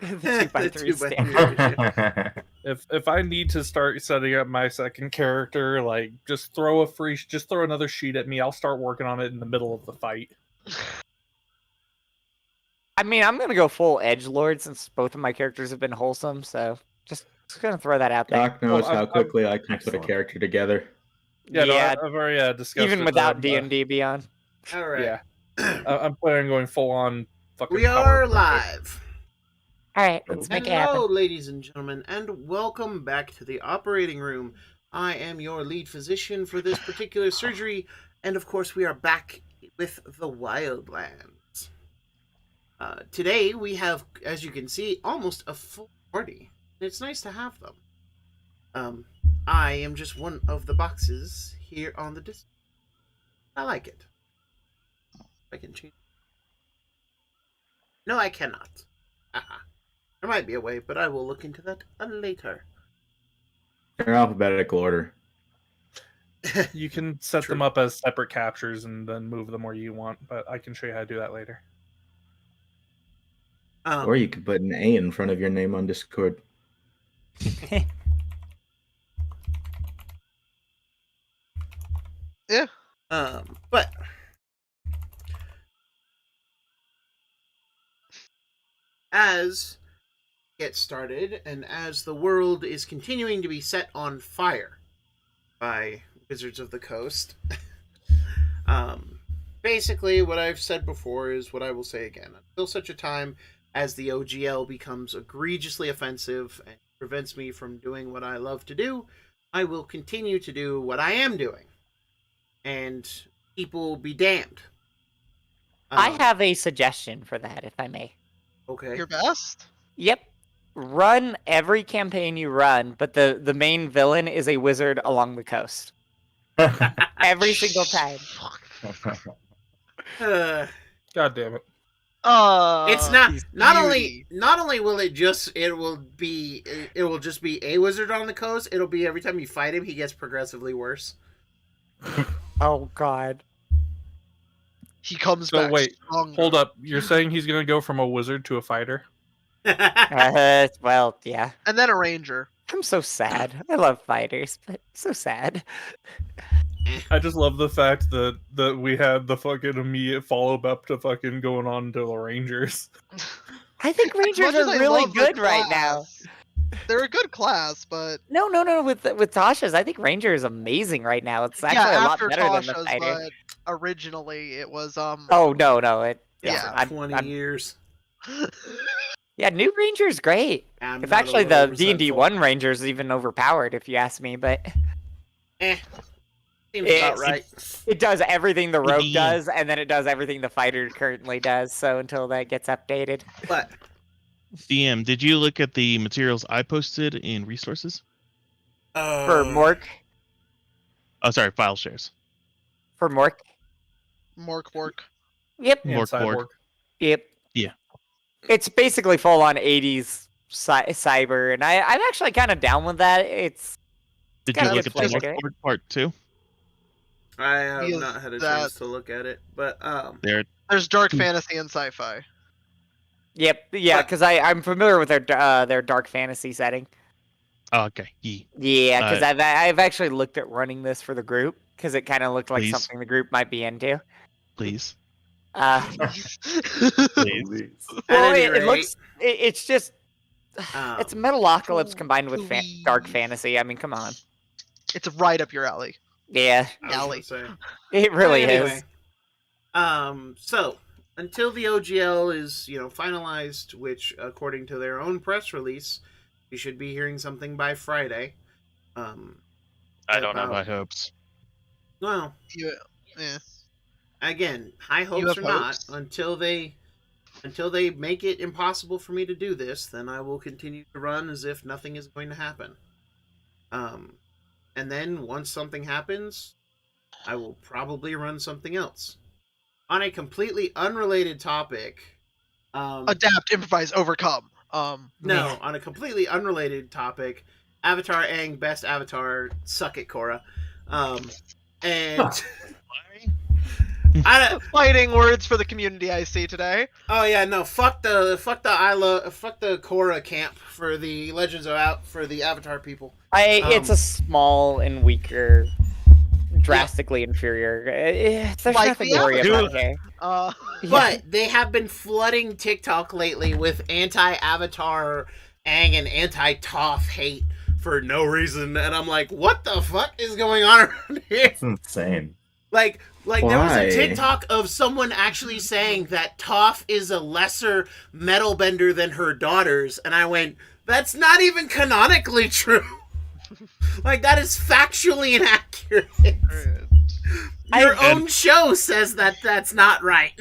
The 2x3 2x3 stand. If I need to start setting up my second character, like just throw another sheet at me. I'll start working on it in the middle of the fight. I mean, I'm gonna go full edgelord since both of my characters have been wholesome, so just gonna throw that out there. Doc knows Well, how quickly I can put a Excellent. character together. Yeah, no, I've already discussed even it, without D&D Beyond. All right. Yeah, I'm planning on going full on fucking. We power are play. live. All right, let's make it happen. Hello, ladies and gentlemen, and welcome back to the operating room. I am your lead physician for this particular surgery, and of course, we are back with the Wildlands. Today, we have, as you can see, almost a full party. It's nice to have them. I am just one of the boxes here on the disc. I like it. I can change. No, I cannot. Haha. There might be a way, but I will look into that later. They're alphabetical order. You can set them up as separate captures and then move them where you want, but I can show you how to do that later. Or you could put an A in front of your name on Discord. Yeah. But as get started, and as the world is continuing to be set on fire by Wizards of the Coast, basically what I've said before is what I will say again. Until such a time as the OGL becomes egregiously offensive and prevents me from doing what I love to do, I will continue to do what I am doing. And people be damned. I have a suggestion for that, if I may. Okay. Your best? Yep. Run every campaign you run, but the main villain is a wizard along the coast. Every single time. God damn it! It's not beauty. not only will it just will just be a wizard on the coast. It'll be every time you fight him, he gets progressively worse. Oh God. He comes So back. wait, stronger. hold up. You're saying he's gonna go from a wizard to a fighter? Well, yeah. And then a ranger. I'm so sad. I love fighters, but so sad. I just love the fact that we had the fucking immediate follow-up to fucking going on to the Rangers. I think As Rangers much as are I really love the good right now. class, They're a good class, but No. With Tasha's, I think Ranger is amazing right now. It's actually yeah, a lot after better than the Tasha's, fighter. but originally it was Oh no! It Yeah, I'm- 20 years. Yeah, new Ranger's great. I'm If not a actually little the D&D resentful. 1 Ranger's even overpowered, if you ask me, but Seems about right. it does everything the rogue does, and then it does everything the fighter currently does. So until that gets updated, But DM, did you look at the materials I posted in resources? for Mork, Oh, sorry, file shares. Mork. Yep, And Mork Cyborg. board. yep, Yeah. It's basically full on 80s cyber, and I'm actually kind of down with that. It's Did Gotta you look get at the flavor to Mork it. board part 2? I have Yes, not had a that- chance to look at it. But There's dark fantasy and sci-fi. yeah, But- because I'm familiar with their dark fantasy setting. Oh, okay. Yee. Yeah, because I've actually looked at running this for the group because it kind of looked like Please. something the group might be into. Please. Please. at any It rate, looks. It's just. It's Metalocalypse combined with please. dark fantasy. I mean, come on. It's right up your alley. Yeah, I was Alley. gonna say. it really Anyway, is. So until the OGL is finalized, which according to their own press release, we should be hearing something by Friday. I don't have high hopes. Well, Yeah. again, high hopes have or not, hopes? until they make it impossible for me to do this, then I will continue to run as if nothing is going to happen. And then once something happens, I will probably run something else. On a completely unrelated topic, Adapt, improvise, overcome. no, on a completely unrelated topic, Avatar Aang, best Avatar, suck it, Korra. And I, Fighting words for the community I see today. oh yeah, no, fuck the Korra camp for the for the Avatar people. It's a small and weaker, drastically inferior. There's Like nothing the to worry Avatar. about here. Uh, But they have been flooding TikTok lately with anti-Avatar Aang and anti-Toph hate for no reason, and I'm like, what the fuck is going on around here? It's insane. Like there was a Why? TikTok of someone actually saying that Toph is a lesser metal bender than her daughters, and I went, that's not even canonically true. Like, that is factually inaccurate. Your own show says that that's not right.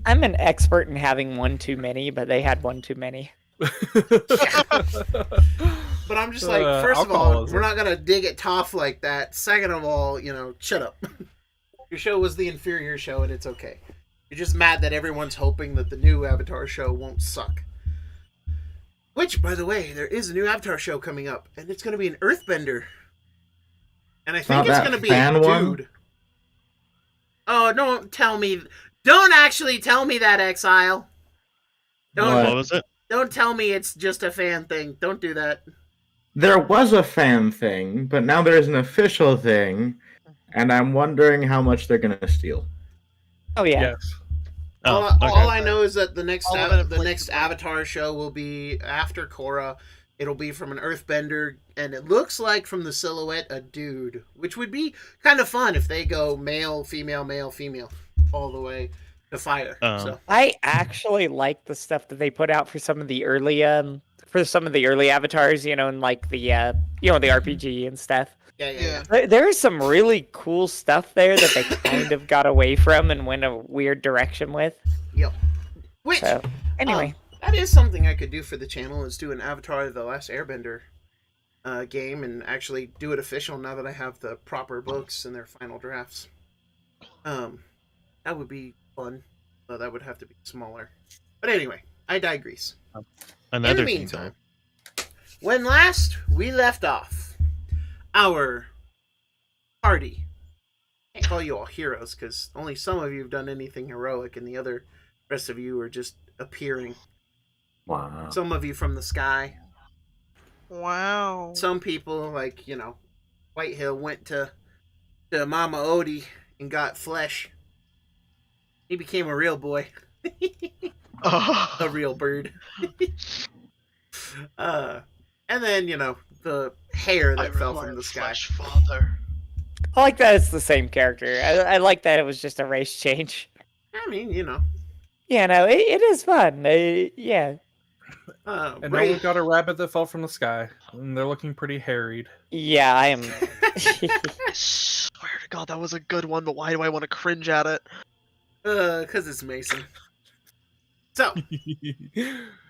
I'm an expert in having one too many, but they had one too many. But I'm just like, first of all, alcoholism. we're not gonna dig at Toph like that. Second of all, shut up. Your show was the inferior show, and it's okay. You're just mad that everyone's hoping that the new Avatar show won't suck. Which, by the way, there is a new Avatar show coming up, and it's gonna be an Earthbender. And I think Not it's that gonna be a fan dude. one? Oh, don't actually tell me that, Exile. What? What was it? Don't tell me it's just a fan thing. Don't do that. There was a fan thing, but now there's an official thing, and I'm wondering how much they're gonna steal. Oh yeah. Yes. Oh, All okay. I know is that the next All of it in place next of mine. Avatar show will be after Korra. It'll be from an Earthbender, and it looks like from the silhouette a dude, which would be kind of fun if they go male, female, all the way to fire. Oh. So I actually like the stuff that they put out for some of the early avatars, and like the the RPG and stuff. yeah. There is some really cool stuff there that they kind of got away from and went a weird direction with. Which So anyway, that is something I could do for the channel, is do an Avatar: The Last Airbender game and actually do it official now that I have the proper books and their final drafts. That would be fun, though that would have to be smaller. But anyway, I digress. Another In the thing, meantime, when last we left off, our party, I can't call you all heroes because only some of you have done anything heroic and the rest of you are just appearing. Wow. Some of you from the sky. wow. Some people, like, Whitehill went to Mama Odie and got flesh. He became a real boy. A real bird. And then, the hair that fell from the sky. Flesh father. I like that it's the same character. I like that it was just a race change. I mean, Yeah, no, it is fun. Yeah, And now Bray- we've got a rabbit that fell from the sky, and they're looking pretty harried. yeah, I am. I swear to God, that was a good one, but why do I want to cringe at it? 'cause it's Mason. So,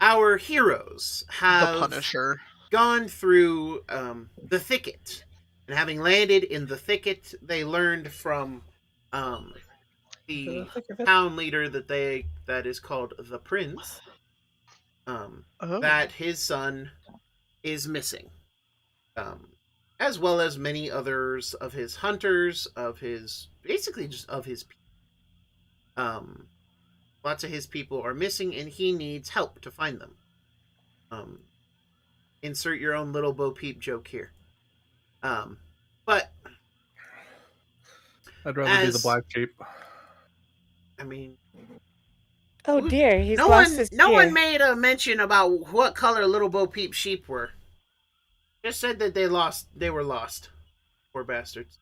our heroes The have Punisher. gone through the thicket, and having landed in the thicket, they learned from the town leader that is called the Prince, Oh. that his son is missing, as well as many others of his hunters, basically just of his people. Lots of his people are missing, and he needs help to find them. Insert your own little Bo Peep joke here. But I'd rather be the As- black sheep. I mean, Oh dear, he's no lost one, his no ear. one made a mention about what color little Bo Peep sheep were. Just said that they were lost. Poor bastards.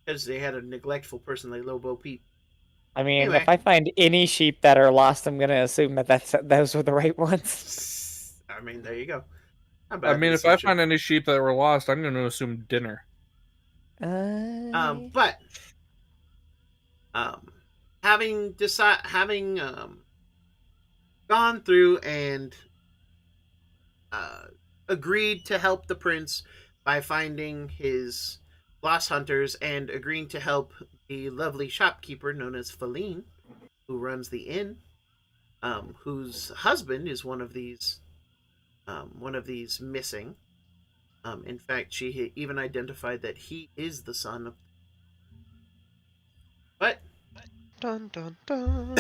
Because they had a neglectful person like little Bo Peep. I mean, Anyway. if I find any sheep that are lost, I'm gonna assume that those were the right ones. I mean, there you go. I mean, if I find any sheep that were lost, I'm going to assume dinner. But having gone through and agreed to help the prince by finding his lost hunters and agreeing to help the lovely shopkeeper known as Feline, who runs the inn, whose husband is one of these missing. In fact, she even identified that he is the son of. But Dun dun dun.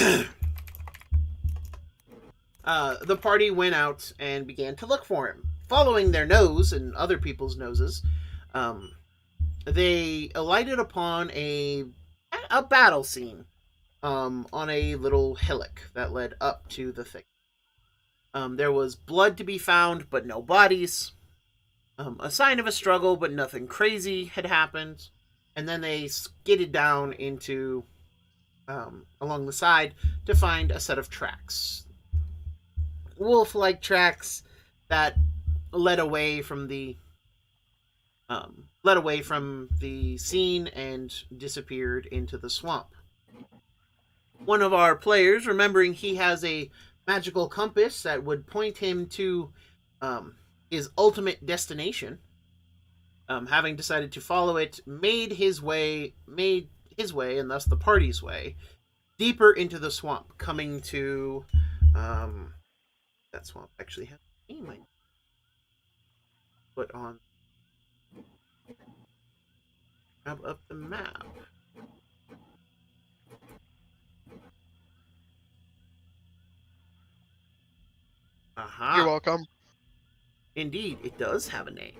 The party went out and began to look for him. Following their nose and other people's noses, they alighted upon a battle scene on a little hillock that led up to the thicket. There was blood to be found, but no bodies. A sign of a struggle, but nothing crazy had happened. And then they skidded down into along the side to find a set of tracks. Wolf-like tracks that led away from the scene and disappeared into the swamp. One of our players, remembering he has a magical compass that would point him to his ultimate destination, having decided to follow it, made his way, and thus the party's way, deeper into the swamp, coming to that swamp actually has a name I put on. Grab up the map. Aha. You're welcome. Indeed, it does have a name.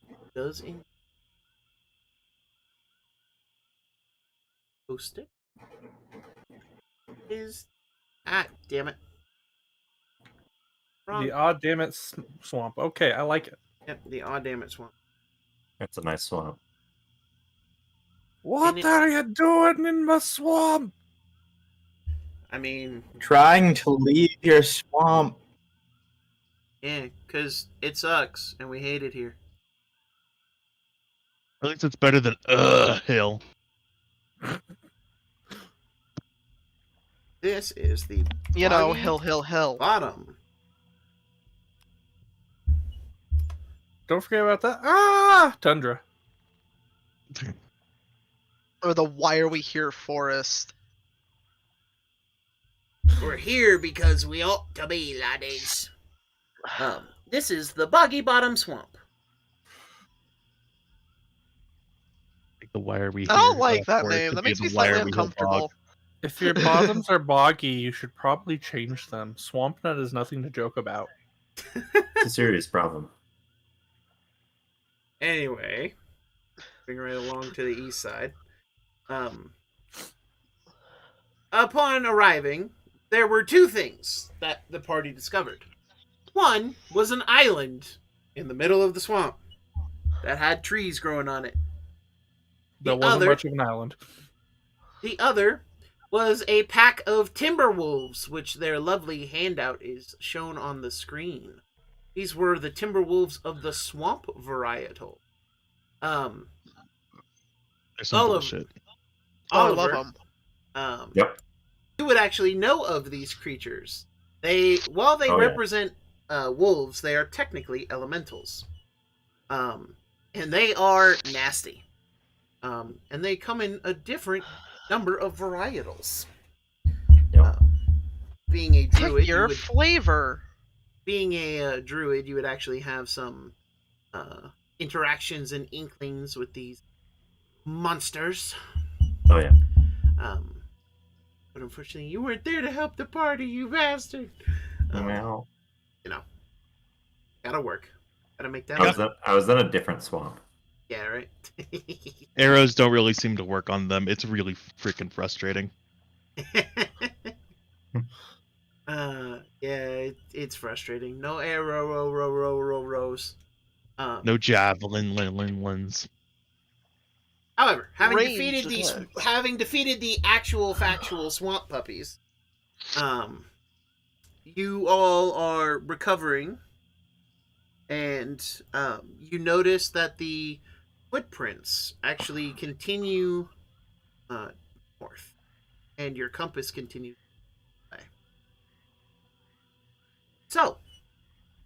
It does in post it. Is damn it. Wrong. The odd damn it swamp. Okay, I like it. Yep, the odd damn it swamp. That's a nice swamp. What it- are you doing in my swamp? I mean, Trying to leave your swamp. yeah, because it sucks and we hate it here. At least it's better than hill. This is the You know, bottom hill. bottom. Don't forget about that. Ah, tundra. Or the why are we here forest. We're here because we ought to be, laddies. This is the Boggy Bottom Swamp. Like the why are we here? I don't like that forest name. would That be makes the me why are slightly we hill uncomfortable. bog. If your bottoms are boggy, you should probably change them. Swamp nut is nothing to joke about. It's a serious problem. Anyway, moving right along to the east side. Upon arriving, there were two things that the party discovered. One was an island in the middle of the swamp that had trees growing on it. That wasn't much of an island. The other was a pack of timber wolves, which their lovely handout is shown on the screen. These were the timber wolves of the swamp varietal. There's some Oliver. bullshit. Oh, I Oliver, love them. Yep. you would actually know of these creatures. While they Oh, yeah. represent wolves, they are technically elementals. And they are nasty. And they come in a different number of varietals. Yep. Being a Pick druid, your flavor. being a druid, you would actually have some interactions and inklings with these monsters. Oh yeah. But unfortunately, you weren't there to help the party, you bastard. Well, Gotta work. Gotta make that I was in a different swamp. Yeah, right? Arrows don't really seem to work on them. It's really freaking frustrating. Yeah, it's frustrating. No arrows. No javelin lins. However, having Ranged defeated the actual factual swamp puppies, you all are recovering, and you notice that the footprints actually continue north, and your compass continues away. So,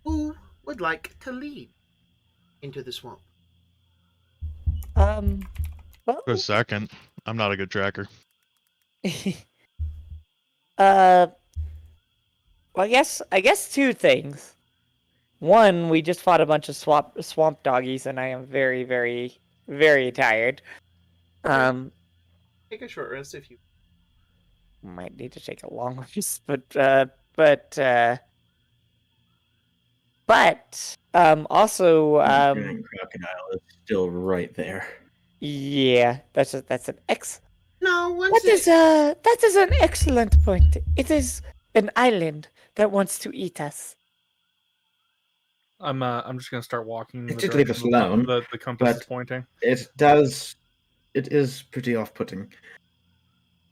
who would like to lead into the swamp? Well, For a second, I'm not a good tracker. well, I guess two things. One, we just fought a bunch of swamp doggies, and I am very, very, very tired. take a short rest if you. Might need to take a long rest, but also The giant crocodile is still right there. yeah, that's an No, once that is an excellent point. It is an island that wants to eat us. I'm just gonna start walking in It the did leave us direction alone, the compass is but- pointing. It is pretty off-putting.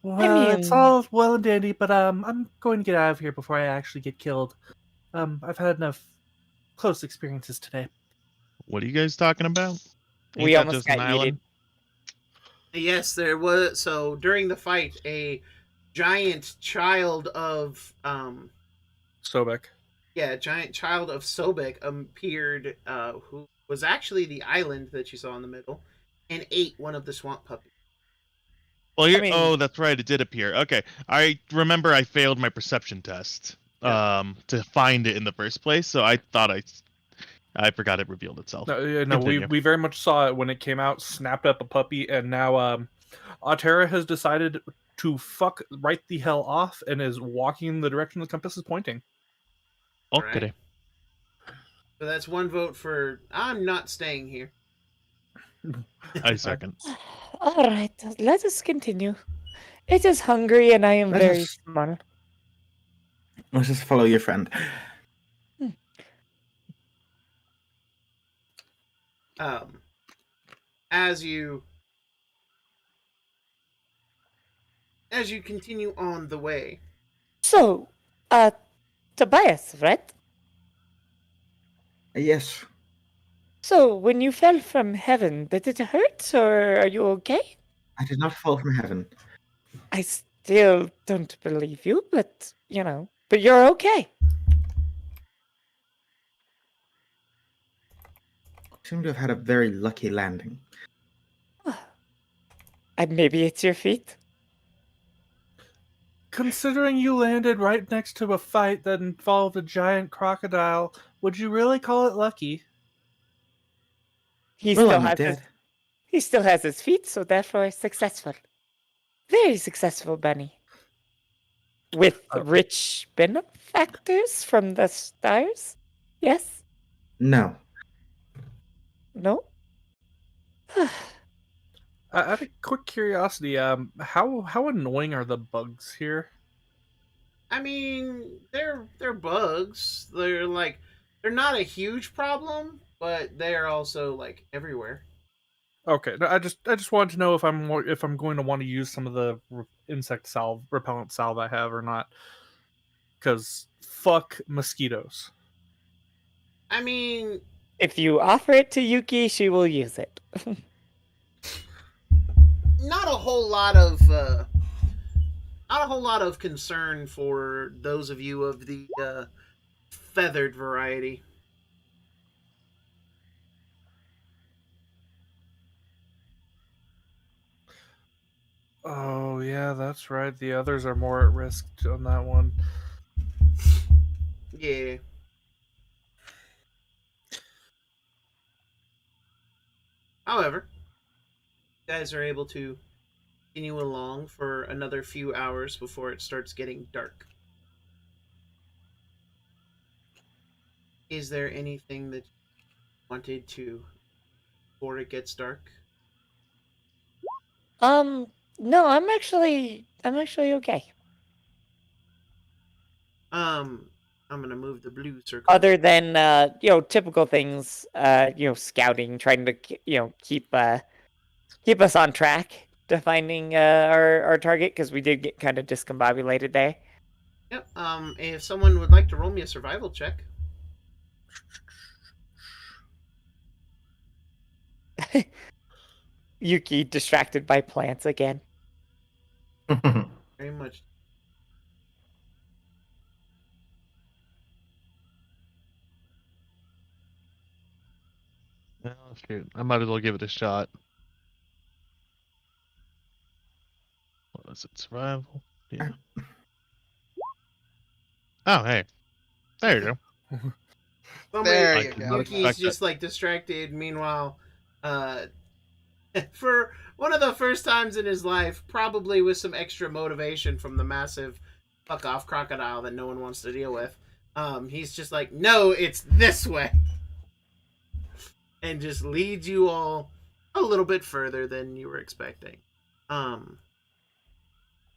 Well, it's mean- all well and dandy, but I'm going to get out of here before I actually get killed. I've had enough close experiences today. What are you guys talking about? Ain't We that almost just got an yeeted. island? Yes, there was. So during the fight, a giant child of Sobek. giant child of Sobek appeared, who was actually the island that you saw in the middle, and ate one of the swamp puppies. Well, you're, mean- oh, that's right. It did appear. Okay, I remember I failed my perception test to find it in the first place, so I thought I forgot it revealed itself. No, we Continue. very much saw it when it came out, snapped up a puppy, and now Altera has decided to fuck right the hell off and is walking in the direction the compass is pointing. Okay. Right. So that's one vote for I'm not staying here. I second. All right, let us continue. It is hungry, and I am Let very us- small. Let's just follow your friend. As you continue on the way, So, Tobias, right? Yes, So, when you fell from heaven, did it hurt, or are you okay? I did not fall from heaven. I still don't believe you, but but you're okay. Seem to have had a very lucky landing. And maybe it's your feet. Considering you landed right next to a fight that involved a giant crocodile, would you really call it lucky? He Well, still I'm not has dead. he still has his feet, so therefore successful. Very successful, Bunny. With rich benefactors from the stars? Yes? No. No? Out of quick curiosity, how annoying are the bugs here? I mean, they're bugs. They're not a huge problem, but they're also like everywhere. Okay, no, I just wanted to know if I'm going to want to use some of the insect repellent salve I have or not. Because fuck mosquitoes. I mean, If you offer it to Yuki, she will use it. not a whole lot of concern for those of you of the feathered variety. Oh yeah, that's right. The others are more at risk on that one. Yeah. However, you guys are able to continue along for another few hours before it starts getting dark. Is there anything that you wanted to before it gets dark? No, I'm actually okay. I'm gonna move the blue circle. Other than typical things, scouting, trying to keep us on track to finding our target, because we did get kind of discombobulated there. Yep. If someone would like to roll me a survival check. Yuki distracted by plants again. Very much. Oh, shoot. I might as well give it a shot. What was it? Survival? Yeah. Oh, hey. There you go. Somebody, There I you did go. not Yuki's expect just like distracted. Meanwhile, For one of the first times in his life, probably with some extra motivation from the massive fuck off crocodile that no one wants to deal with, he's just like, no, it's this way. And just leads you all a little bit further than you were expecting.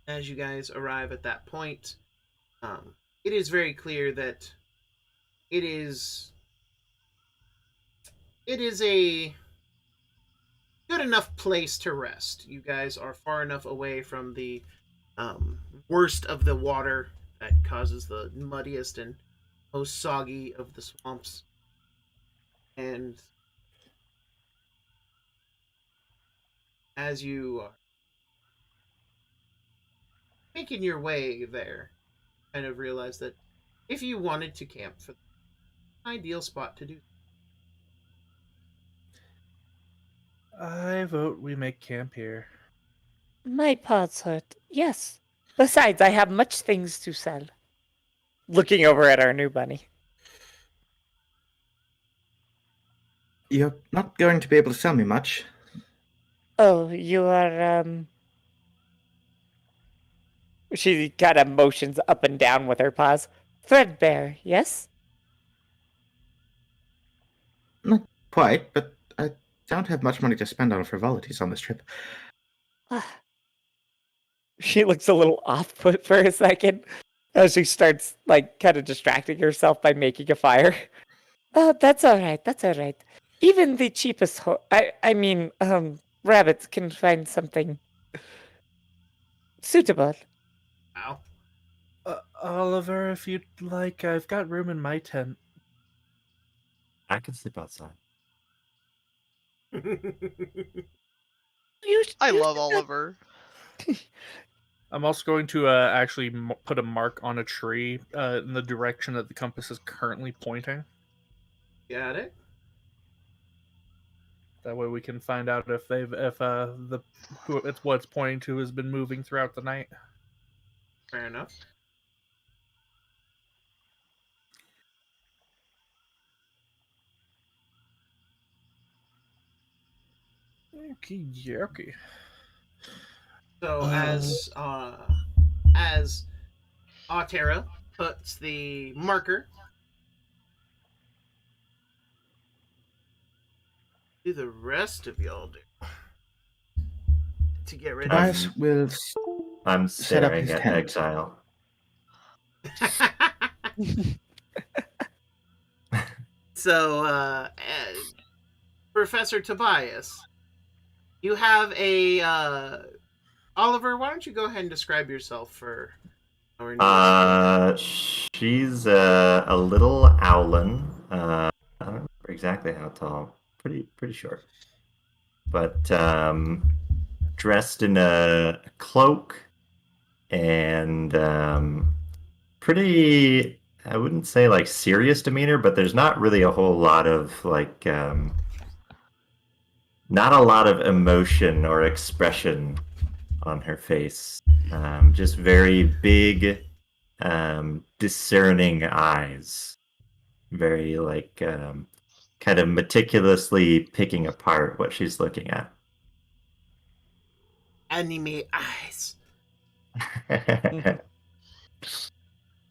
As you guys arrive at that point, it is very clear that it is a good enough place to rest. You guys are far enough away from the worst of the water that causes the muddiest and most soggy of the swamps. And as you are making your way there, kind of realize that if you wanted to camp for the ideal spot to do. I vote we make camp here. My paws hurt. Yes. Besides, I have much things to sell. Looking over at our new bunny. You're not going to be able to sell me much. Oh, you are, She kind of motions up and down with her paws. Threadbare, yes? Not quite, but I don't have much money to spend on frivolities on this trip. She looks a little off-put for a second as she starts, like, kind of distracting herself by making a fire. Oh, that's all right. That's all right. Even the cheapest rabbits can find something suitable. Wow. Oliver, if you'd like, I've got room in my tent. I can sleep outside. I love Oliver. I'm also going to actually put a mark on a tree in the direction that the compass is currently pointing. Got it. That way we can find out if who it's what it's pointing to has been moving throughout the night. Fair enough. Okay, yeah, okay. So as Altera puts the marker, do the rest of y'all do to get rid of. Tobias will I'm set up staring his at tent. Exile. So, Professor Tobias, you have a Oliver. Why don't you go ahead and describe yourself for our new She's a little owlin. I don't remember exactly how tall. Pretty short. But dressed in a cloak and pretty, I wouldn't say like serious demeanor, but there's not really a whole lot of like not a lot of emotion or expression on her face. Just very big, discerning eyes. Very like kind of meticulously picking apart what she's looking at. anime eyes.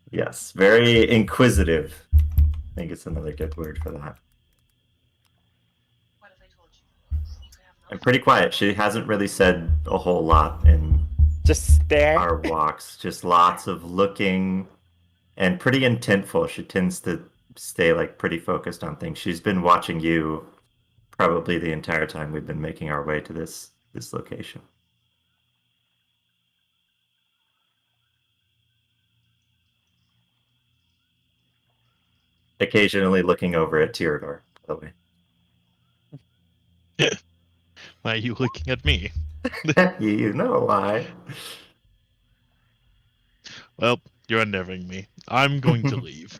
Yes, very inquisitive. I think it's another good word for that. What if I told you? And pretty quiet. She hasn't really said a whole lot in Just stare. our walks. Just lots of looking and pretty intentful. She tends to stay like pretty focused on things. She's been watching you probably the entire time we've been making our way to this location. Occasionally looking over at Tyrador, by the way. Why are you looking at me? You know why. Well, you're unnerving me. I'm going to leave.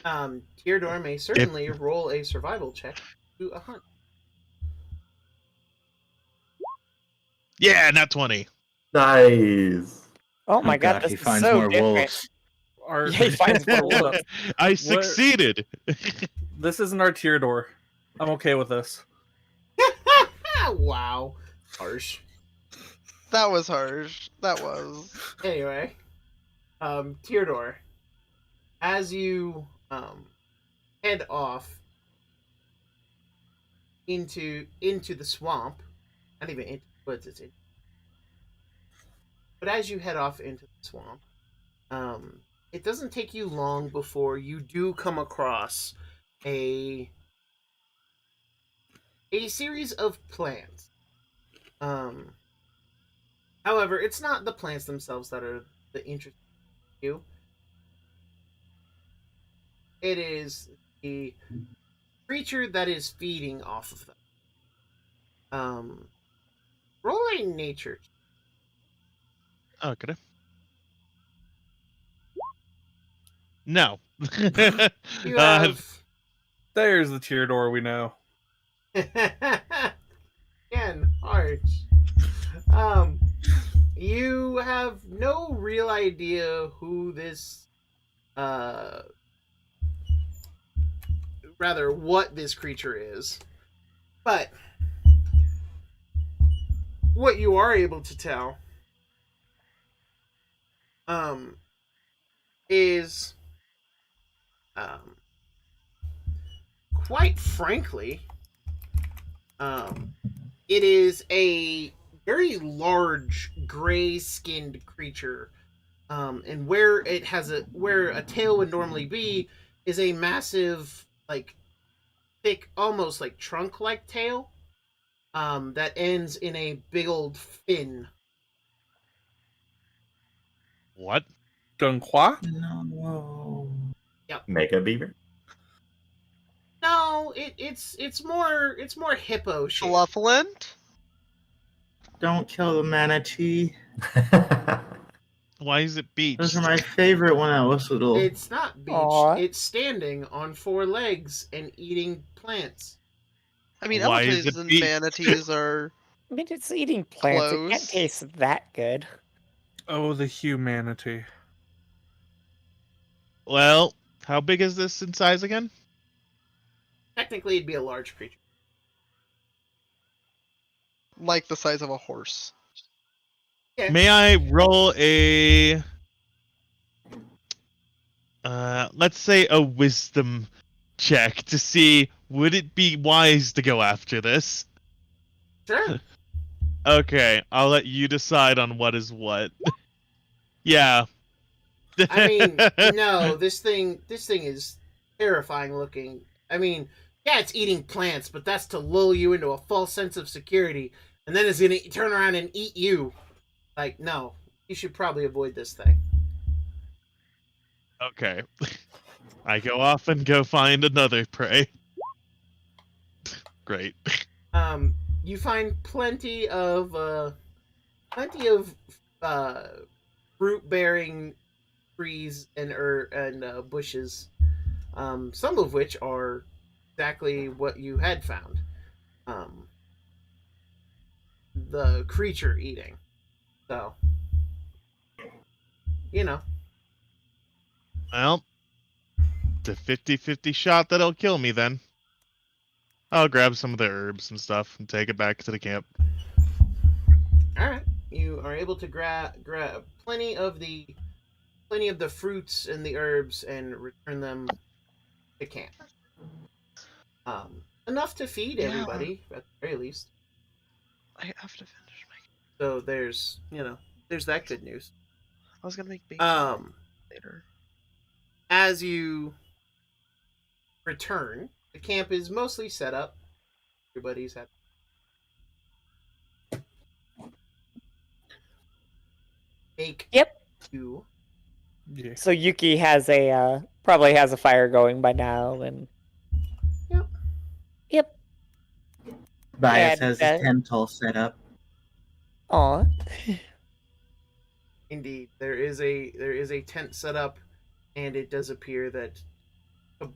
Tyrador may certainly roll a survival check to a hunt. Yeah, not 20. Nice. Oh my god, he this is finds so more different. wolves. Our, Yeah, he finds more wolves. I succeeded. This isn't our Tyrador. I'm okay with this. Wow. Harsh. That was harsh. That was. Anyway, Teodor, as you head off into the swamp, not even into the woods, but as you head off into the swamp, it doesn't take you long before you do come across a series of plants. However, it's not the plants themselves that are the interesting to you. It is the creature that is feeding off of them. Roll a nature. Okay. No. You uh, have There's the tier door we know. again, Arch. You have no real idea who this, rather, what this creature is, but what you are able to tell, is, quite frankly, it is a very large gray-skinned creature, and where a tail would normally be is a massive, like, thick, almost like trunk-like tail, that ends in a big old fin. what? Dunqua? No. Mega beaver. No, it's more hippo shaped. Fluffalent? Don't kill the manatee. Why is it beached? Those are my favorite when I was little. It's not beached. Aw. It's standing on 4 legs and eating plants. I mean, Why is elephants it and beached? manatees are. I mean, it's eating plants. It can't Close. taste that good. Oh, the humanity. Well, how big is this in size again? Technically, it'd be a large creature. Like the size of a horse. Yeah. May I roll a let's say a wisdom check to see would it be wise to go after this? Sure. Okay, I'll let you decide on what is what. Yeah. I mean, no, this thing is terrifying looking. I mean, yeah, it's eating plants, but that's to lull you into a false sense of security, and then it's gonna turn around and eat you. Like, no, you should probably avoid this thing. Okay. I go off and go find another prey. Great. You find plenty of fruit-bearing trees and bushes, some of which are exactly what you had found. The creature eating. So, you know. Well, it's a 50-50 shot that'll kill me then. I'll grab some of the herbs and stuff and take it back to the camp. All right, you are able to grab plenty of the fruits and the herbs and return them to camp. Enough to feed Yeah. everybody at the very least. I have to finish my. So there's that good news. I was gonna make bacon later. As you return, the camp is mostly set up. Everybody's had. Make Yep. you. Yeah. So Yuki has a probably has a fire going by now, and Yep. Yep. Bias And, has his tent all set up. Aw. Indeed, there is a tent set up, and it does appear that a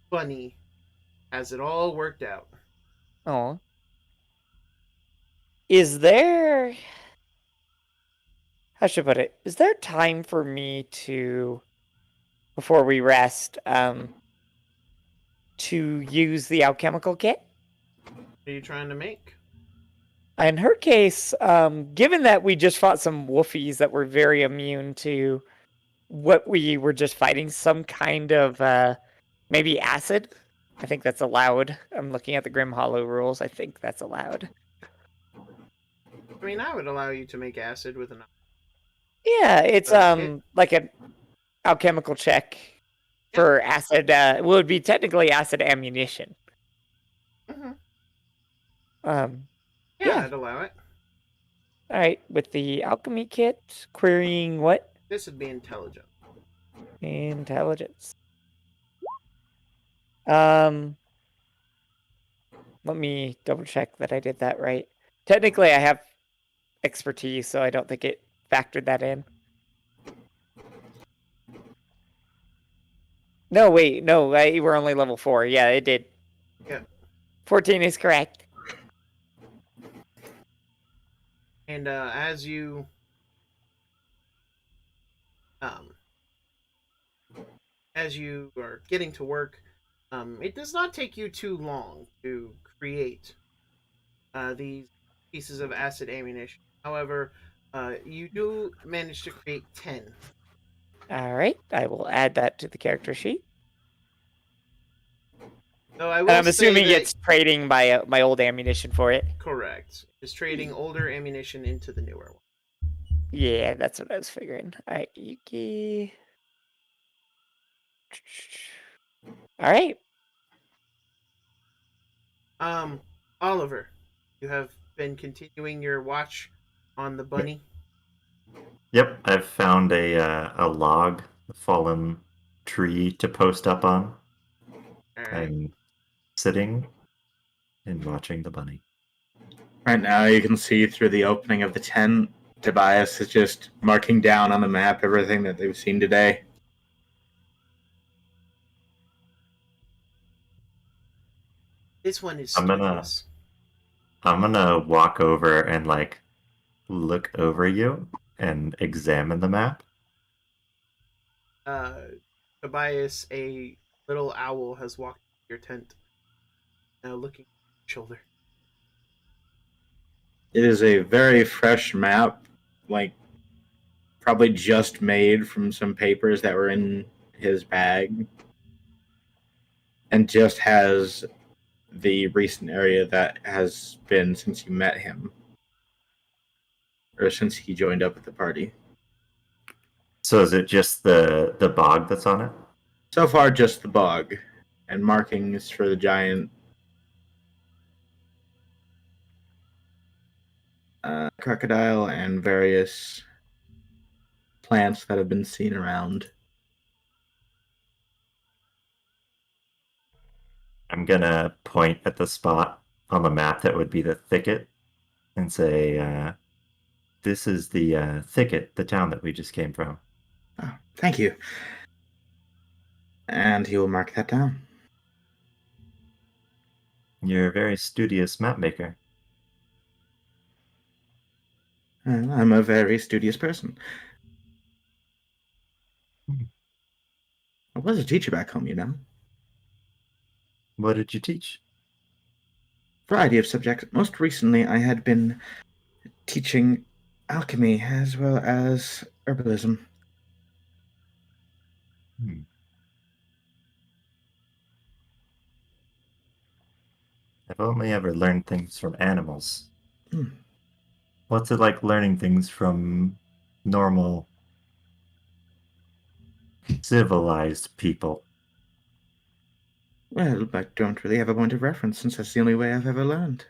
bunny has it all worked out. Aw. Is there... How should I put it? Is there time for me to, before we rest, to use the alchemical kit? What are you trying to make? In her case, given that we just fought some wolfies that were very immune to what we were just fighting, some kind of maybe acid. I think that's allowed. I'm looking at the Grim Hollow rules. I think that's allowed. I mean, I would allow you to make acid with an. Yeah, it's Hit. like an alchemical check for acid. Well, it would be technically acid ammunition. Mm-hmm. Um, Yeah, yeah. I'd allow it. All right, with the alchemy kit, querying what? This would be intelligent. Intelligence. Let me double check that I did that right. Technically, I have expertise, so I don't think it factored that in. No, wait, no, we're only level 4. Yeah, it did. Yeah. 14 is correct. And as you are getting to work, it does not take you too long to create these pieces of acid ammunition. However, you do manage to create 10. All right, I will add that to the character sheet. So I And will I'm assuming say that it's trading my old ammunition for it. correct. Is trading older ammunition into the newer one. Yeah, that's what I was figuring. All right, Yuki. All right. Oliver, you have been continuing your watch on the bunny. Yep, I've found a log, a fallen tree to post up on. All right. I'm sitting and watching the bunny. Right now, you can see through the opening of the tent, Tobias is just marking down on the map everything that they've seen today. This one is I'm gonna- studious. I'm gonna walk over and like look over you and examine the map. Tobias, a little owl, has walked into your tent, now looking at your shoulder. It is a very fresh map, like probably just made from some papers that were in his bag, and just has the recent area that has been since you met him, or since he joined up at the party. So is it just the bog that's on it? So far, just the bog, and markings for the giant crocodile and various plants that have been seen around. I'm gonna point at the spot on the map that would be the thicket and say, "This is the thicket, the town that we just came from." Oh, thank you. And he will mark that down. You're a very studious map maker. Well, I'm a very studious person. I was a teacher back home, you know. What did you teach? Variety of subjects. Most recently, I had been teaching alchemy as well as herbalism. I've only ever learned things from animals. Hmm. What's it like learning things from normal, civilized people? Well, I don't really have a point of reference since that's the only way I've ever learned.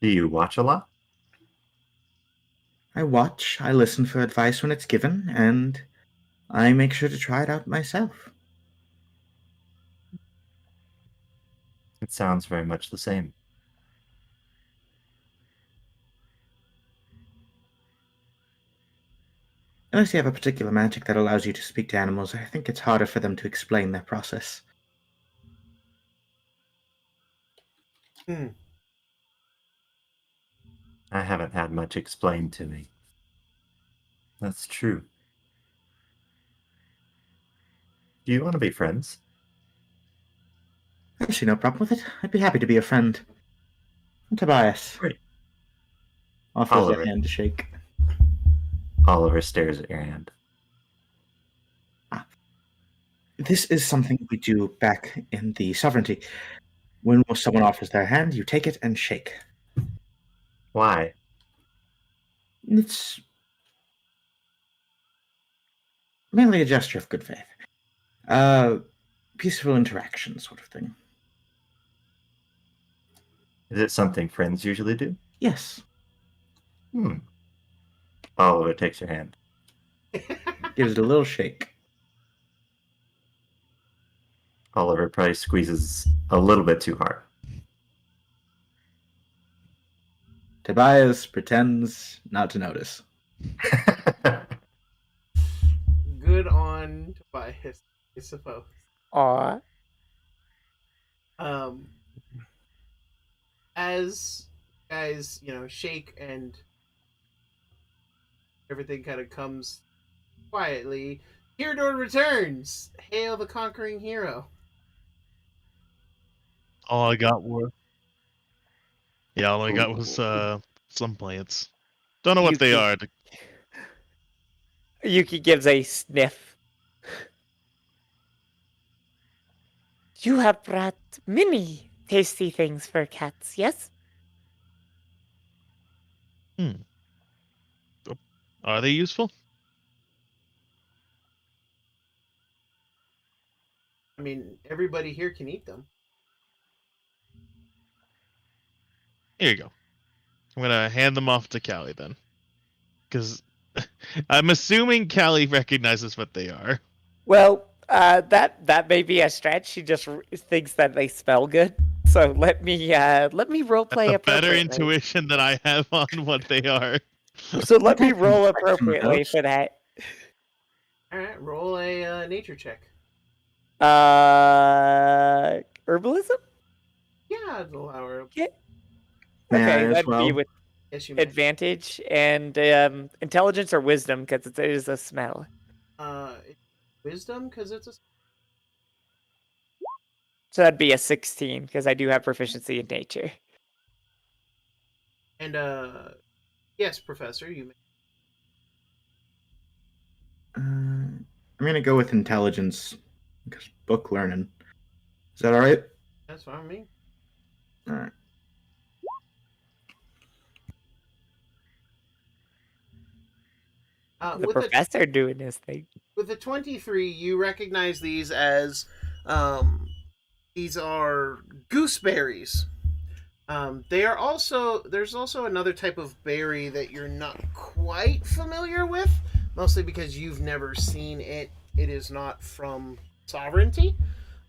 Do you watch a lot? I watch, I listen for advice when it's given, and I make sure to try it out myself. It sounds very much the same. Unless you have a particular magic that allows you to speak to animals, I think it's harder for them to explain their process. I haven't had much explained to me. That's true. Do you want to be friends? I see no problem with it. I'd be happy to be a friend. Tobias Great. offers Oliver. a hand to shake. Oliver stares at your hand. This is something we do back in the sovereignty. When someone offers their hand, you take it and shake. Why? It's mainly a gesture of good faith. Peaceful interaction sort of thing. Is it something friends usually do? Yes. Oliver takes your hand. Gives it a little shake. Oliver probably squeezes a little bit too hard. Tobias pretends not to notice. Good on Tobias, I suppose. Aw. As guys, shake and everything kind of comes quietly, Theodore returns. Hail the conquering hero. All I got was some plants. Don't know what they Yuki. are. Yuki gives a sniff. You have brought many tasty things for cats, yes? Are they useful? I mean, everybody here can eat them. Here you go. I'm gonna hand them off to Callie then, because I'm assuming Callie recognizes what they are. Well, that may be a stretch. She just thinks that they smell good. So let me role play That's a better appropriately. intuition than I have on what they are. So let me roll appropriately for that. All right, roll a nature check. Herbalism? Yeah, it'll allow her. Yeah. May I Okay, as that'd be well? with Yes, you may. advantage and intelligence or wisdom because it is a smell. Wisdom, because it's a. So that'd be a 16 because I do have proficiency in nature. And yes, Professor, you may. I'm gonna go with intelligence because book learning. Is that all right? That's fine with me. All right. The With professor doing his thing. the 23, you recognize these as these are gooseberries. They are also there's also another type of berry that you're not quite familiar with, mostly because you've never seen it. It is not from sovereignty.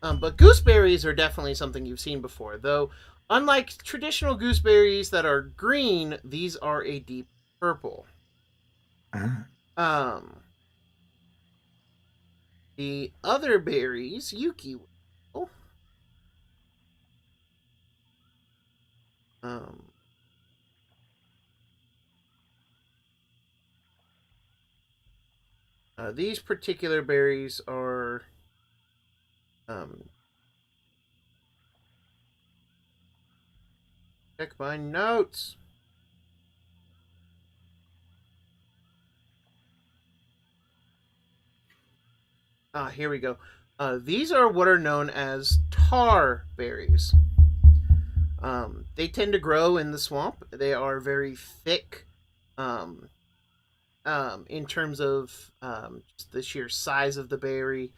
But gooseberries are definitely something you've seen before, though. Unlike traditional gooseberries that are green, these are a deep purple. The other berries, Yuki will. These particular berries are check my notes. Here we go. These are what are known as tar berries. They tend to grow in the swamp. They are very thick in terms of just the sheer size of the berry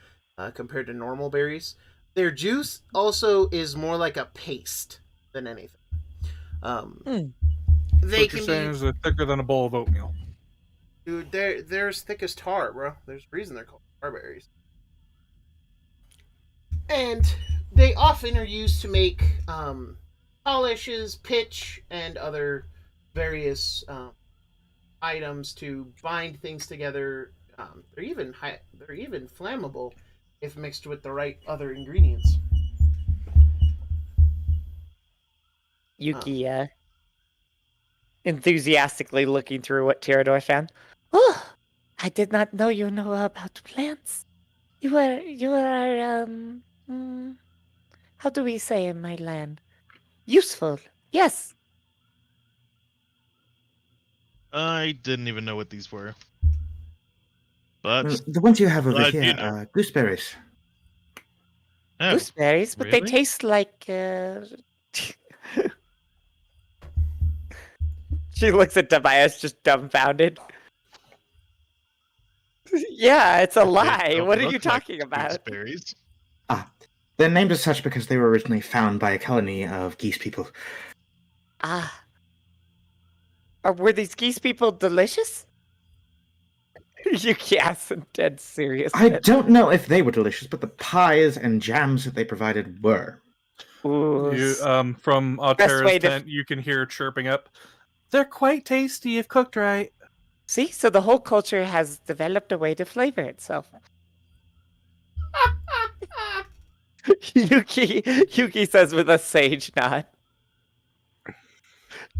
compared to normal berries. Their juice also is more like a paste than anything. They What you're saying is they're thicker than a bowl of oatmeal. Dude, they're as thick as tar, bro. There's a reason they're called tar berries. And they often are used to make polishes, pitch, and other various items to bind things together. They're even flammable if mixed with the right other ingredients. Yuki enthusiastically looking through what Tirador found. Oh, I did not know you know about plants. You are how do we say in my land? Useful. Yes. I didn't even know what these were. But Well, the ones you have over glad here you know. are gooseberries. Oh, Gooseberries, but they really? taste like. She looks at Tobias, just dumbfounded. Yeah, it's a They lie. don't What are look you like talking about? gooseberries. They're named as such because they were originally found by a colony of geese people. Ah. Were these geese people delicious? Yuki asked in dead I seriousness. don't know if they were delicious, but the pies and jams that they provided were. Ooh. You, from Best way Altera's to tent, you can hear chirping up. They're quite tasty if cooked right. see, so the whole culture has developed a way to flavor itself. Yuki says with a sage nod.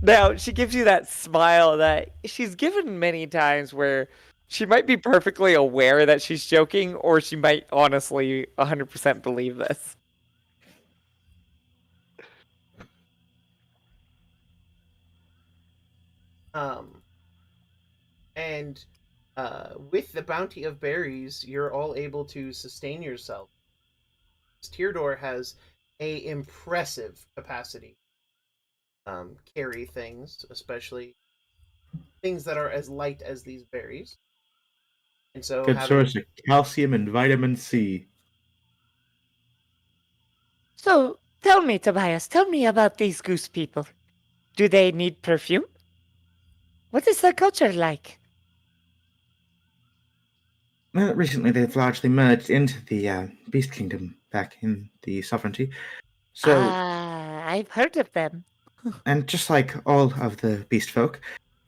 Now, she gives you that smile that she's given many times where she might be perfectly aware that she's joking, or she might honestly 100% believe this. And with the bounty of berries, you're all able to sustain yourself. Tyrdor has a impressive capacity. Carry things, especially things that are as light as these berries. And so Good source of calcium and vitamin C. So, tell me, Tobias, tell me about these goose people. Do they need perfume? What is their culture like? Well, recently they've largely merged into the Beast Kingdom back in the Sovereignty. So, I've heard of them. and just like all of the beast folk,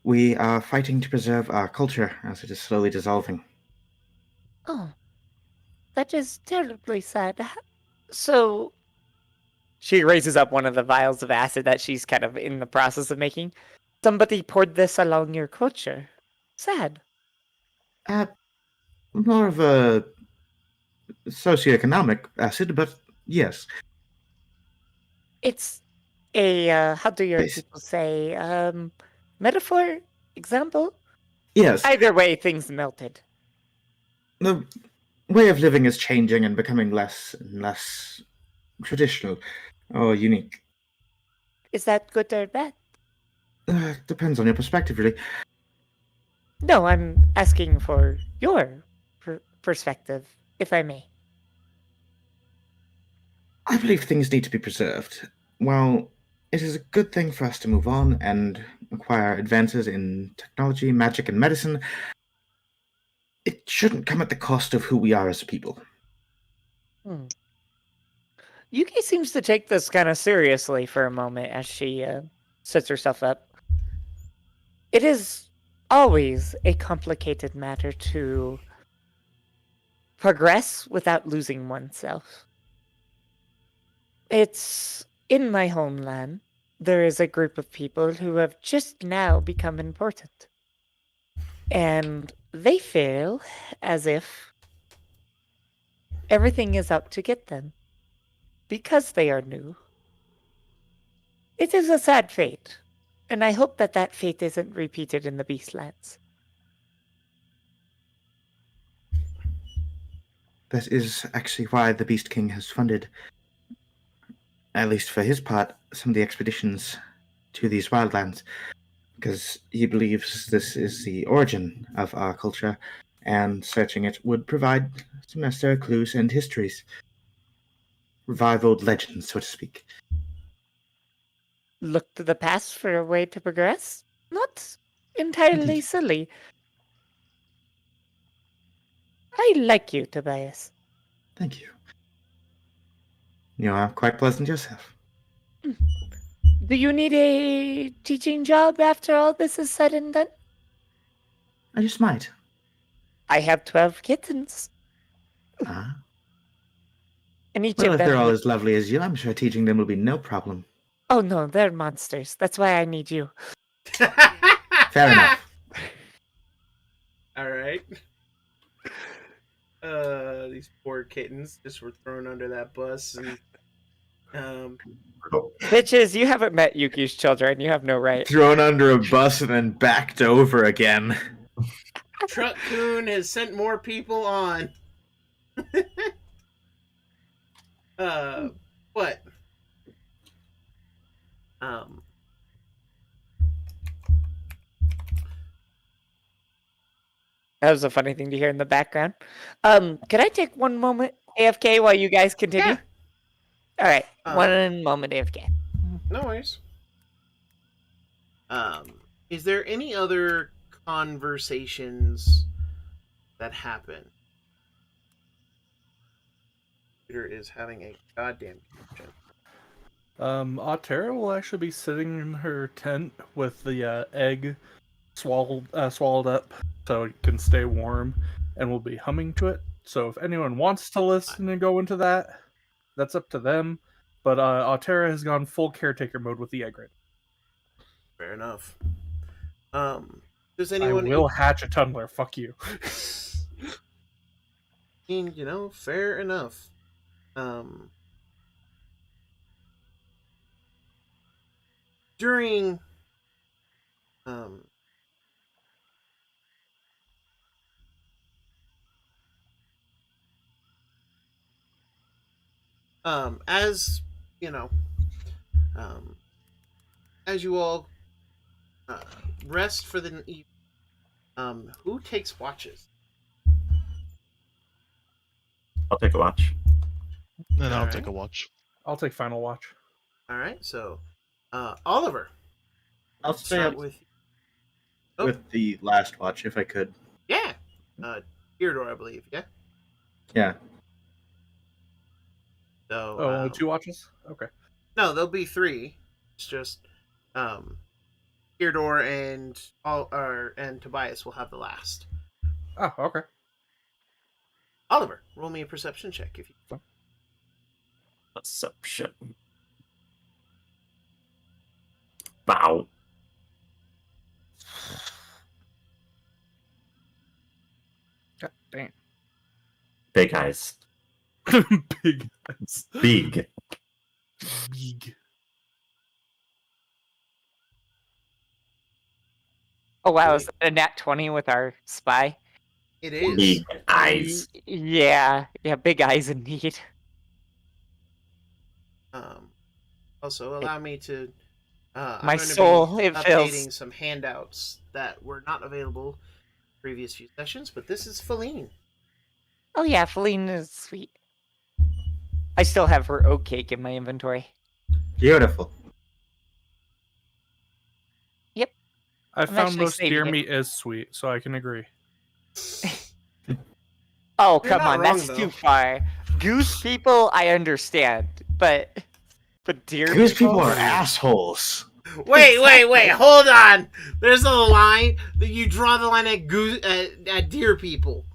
we are fighting to preserve our culture as it is slowly dissolving. Oh, that is terribly sad. So, she raises up one of the vials of acid that she's kind of in the process of making. Somebody poured this along your culture. Sad. More of a socioeconomic acid, but yes. It's a, how do your Bas- people say, metaphor? Example? Yes, Either way, things melted. the way of living is changing and becoming less and less traditional or unique. Is that good or bad? Depends on your perspective, really. No, I'm asking for your perspective, if I may. I believe things need to be preserved. While it is a good thing for us to move on and acquire advances in technology, magic, and medicine, it shouldn't come at the cost of who we are as a people. Yuki seems to take this kind of seriously for a moment as she sets herself up. It is always a complicated matter to progress without losing oneself. It's in my homeland. There is a group of people who have just now become important. And they feel as if everything is out to get them because they are new. It is a sad fate, and I hope that that fate isn't repeated in the Beastlands. That is actually why the Beast King has funded, at least for his part, some of the expeditions to these wildlands, because he believes this is the origin of our culture, and searching it would provide some necessary clues and histories. Revive old legends, so to speak. Look to the past for a way to progress? Not entirely Indeed. silly. I like you, Tobias. Thank you. You are quite pleasant yourself. Do you need a teaching job after all this is said and done? I just might. I have 12 kittens, Ah. and each Well, of if they're them all would... as lovely as you, I'm sure teaching them will be no problem. Oh no, they're monsters. That's why I need you. Fair enough. All right. These poor kittens just were thrown under that bus, and Bitches, you haven't met Yuki's children. You have no right. Thrown under a bus and then backed over again. Truck Coon has sent more people on. What? That was a funny thing to hear in the background. Can I take one moment AFK while you guys continue? Yeah. All right, 1 moment AFK. No worries. Is there any other conversations that happen? Peter is having a goddamn connection. Altera will actually be sitting in her tent with the egg swallowed up so it can stay warm, and will be humming to it. So if anyone wants to listen and go into that, that's up to them. But Altera has gone full caretaker mode with the egg right now. Fair enough. Does anyone? I will hatch a tunnler. Fuck you. Fair enough. During as you know, as you all rest for the evening, who takes watches? I'll take a watch. Then I'll Alright. take a watch. I'll take final watch. All right, so Oliver, I'll stay up with with the last watch if I could. yeah, Theodore, I believe. Yeah. Yeah. So only 2 watches? Okay. no, there'll be 3. It's just Theodore and Tobias will have the last. Oh, okay. Oliver, roll me a perception check if you. Perception. Wow. God damn. Big eyes. Big eyes. Big. Big. Oh wow, is that a nat 20 with our spy? It is. Big eyes. Yeah, big eyes indeed. Also, allow me to. I'm My going to soul, be it updating feels- some handouts that were not available in previous few sessions, but this is Feline. Oh yeah, Feline is sweet. I still have her oat cake in my inventory. Beautiful. I found actually most saving deer it. meat is sweet, so I can agree. Oh, You're come not on, wrong, that's though. too far. Goose people, I understand, but deer These people are people? assholes. Wait, hold on. There's a line that you draw the line at at deer people.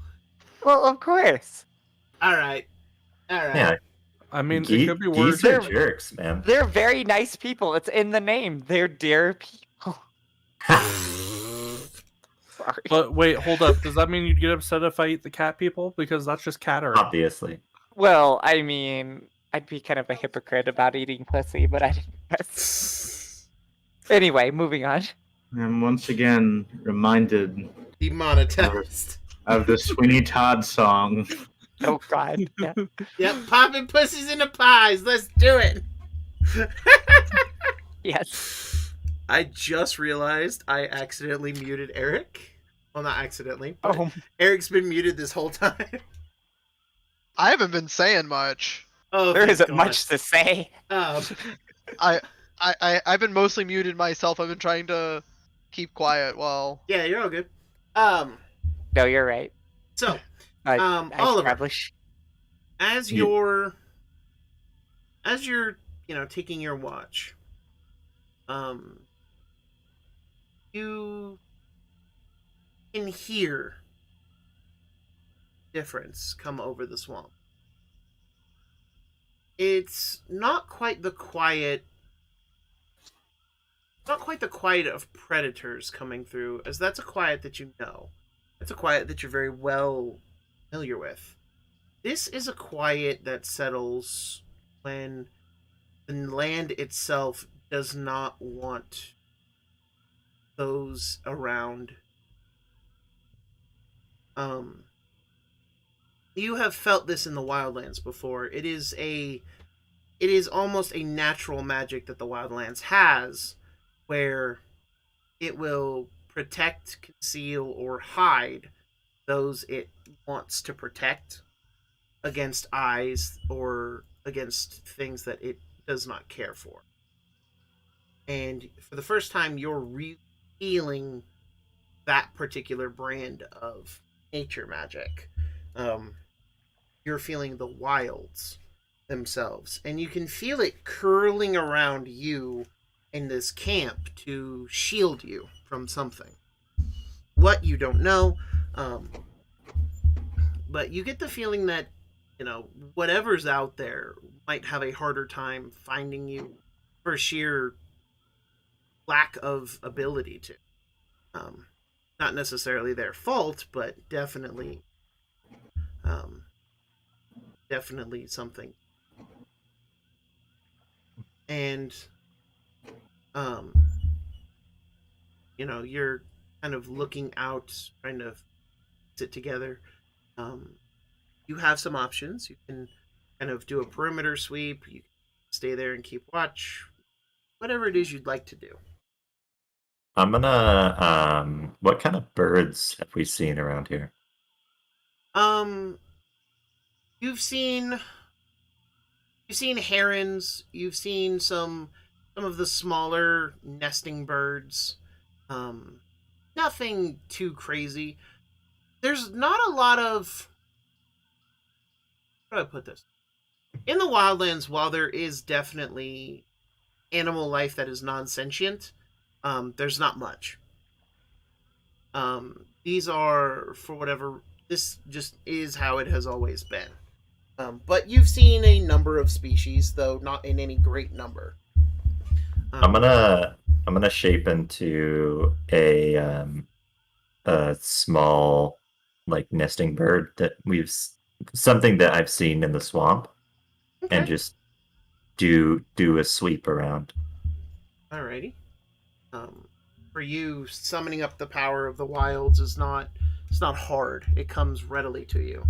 Well, of course. All right. Yeah. I mean, it Geese, could be geese worse. are jerks, man. They're very nice people. It's in the name. They're deer people. Sorry. But wait, hold up. Does that mean you'd get upset if I eat the cat people? Because that's just cattery. Obviously. Well, I mean, I'd be kind of a hypocrite about eating pussy, but I didn't. Anyway, moving on. I'm once again reminded Demonetized. of the Sweeney Todd song. Oh God. Yeah. Yep, popping pussies into pies. Let's do it. Yes. I just realized I accidentally muted Eric. Well, not accidentally, but Oh, Eric's been muted this whole time. I haven't been saying much. Oh, there thank isn't God. much to say. I've been mostly muted myself. I've been trying to keep quiet while. Yeah, you're all good. No, you're right. So, I Oliver, probably as you're taking your watch, you can hear difference come over the swamp. It's not quite the quiet of predators coming through, as that's a quiet that you know. It's a quiet that you're very well familiar with. This is a quiet that settles when the land itself does not want those around. Um, you have felt this in the Wildlands before. It is almost a natural magic that the Wildlands has, where it will protect, conceal, or hide those it wants to protect against eyes or against things that it does not care for. And for the first time, you're really feeling that particular brand of nature magic. Um, you're feeling the wilds themselves, and you can feel it curling around you in this camp to shield you from something. What you don't know, um, but you get the feeling that whatever's out there might have a harder time finding you for sheer lack of ability to. Um, Not necessarily their fault, but um, definitely something. And um, you're kind of looking out, trying to sit together. Um, you have some options. You can kind of do a perimeter sweep. You can stay there and keep watch. Whatever it is you'd like to do. I'm gonna. What kind of birds have we seen around here? Um, you've seen herons. You've seen some of the smaller nesting birds. Um, Nothing too crazy. There's not a lot of, how do I put this? In the wildlands, while there is definitely animal life that is non-sentient, there's not much. These are, for whatever, this just is how it has always been. But you've seen a number of species, though not in any great number. I'm gonna shape into a small like nesting bird that something that I've seen in the swamp, and Okay. just do a sweep around. Alrighty. For you, summoning up the power of the wilds is not, it's not hard. It comes readily to you.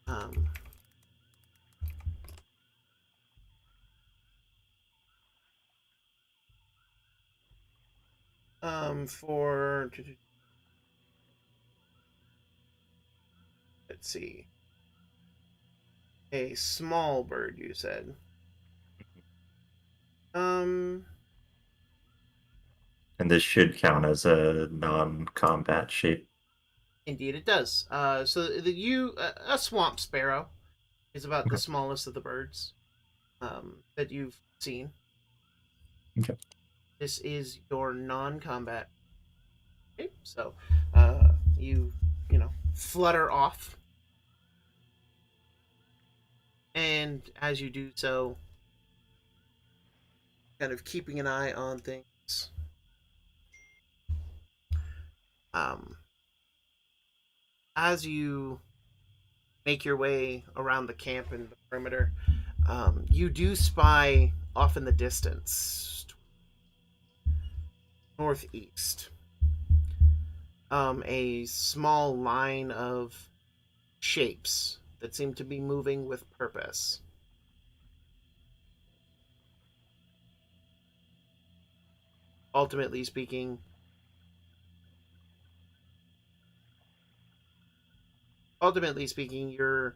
Um, for, let's see, a small bird, you said. Um, And this should count as a non-combat shape. Indeed, it does. A swamp sparrow is about the Okay. smallest of the birds that you've seen. Okay. This is your non-combat. Okay, so you flutter off, and as you do so, kind of keeping an eye on things. Um, as you make your way around the camp and the perimeter, you do spy off in the distance, northeast, a small line of shapes that seem to be moving with purpose. Ultimately speaking, you're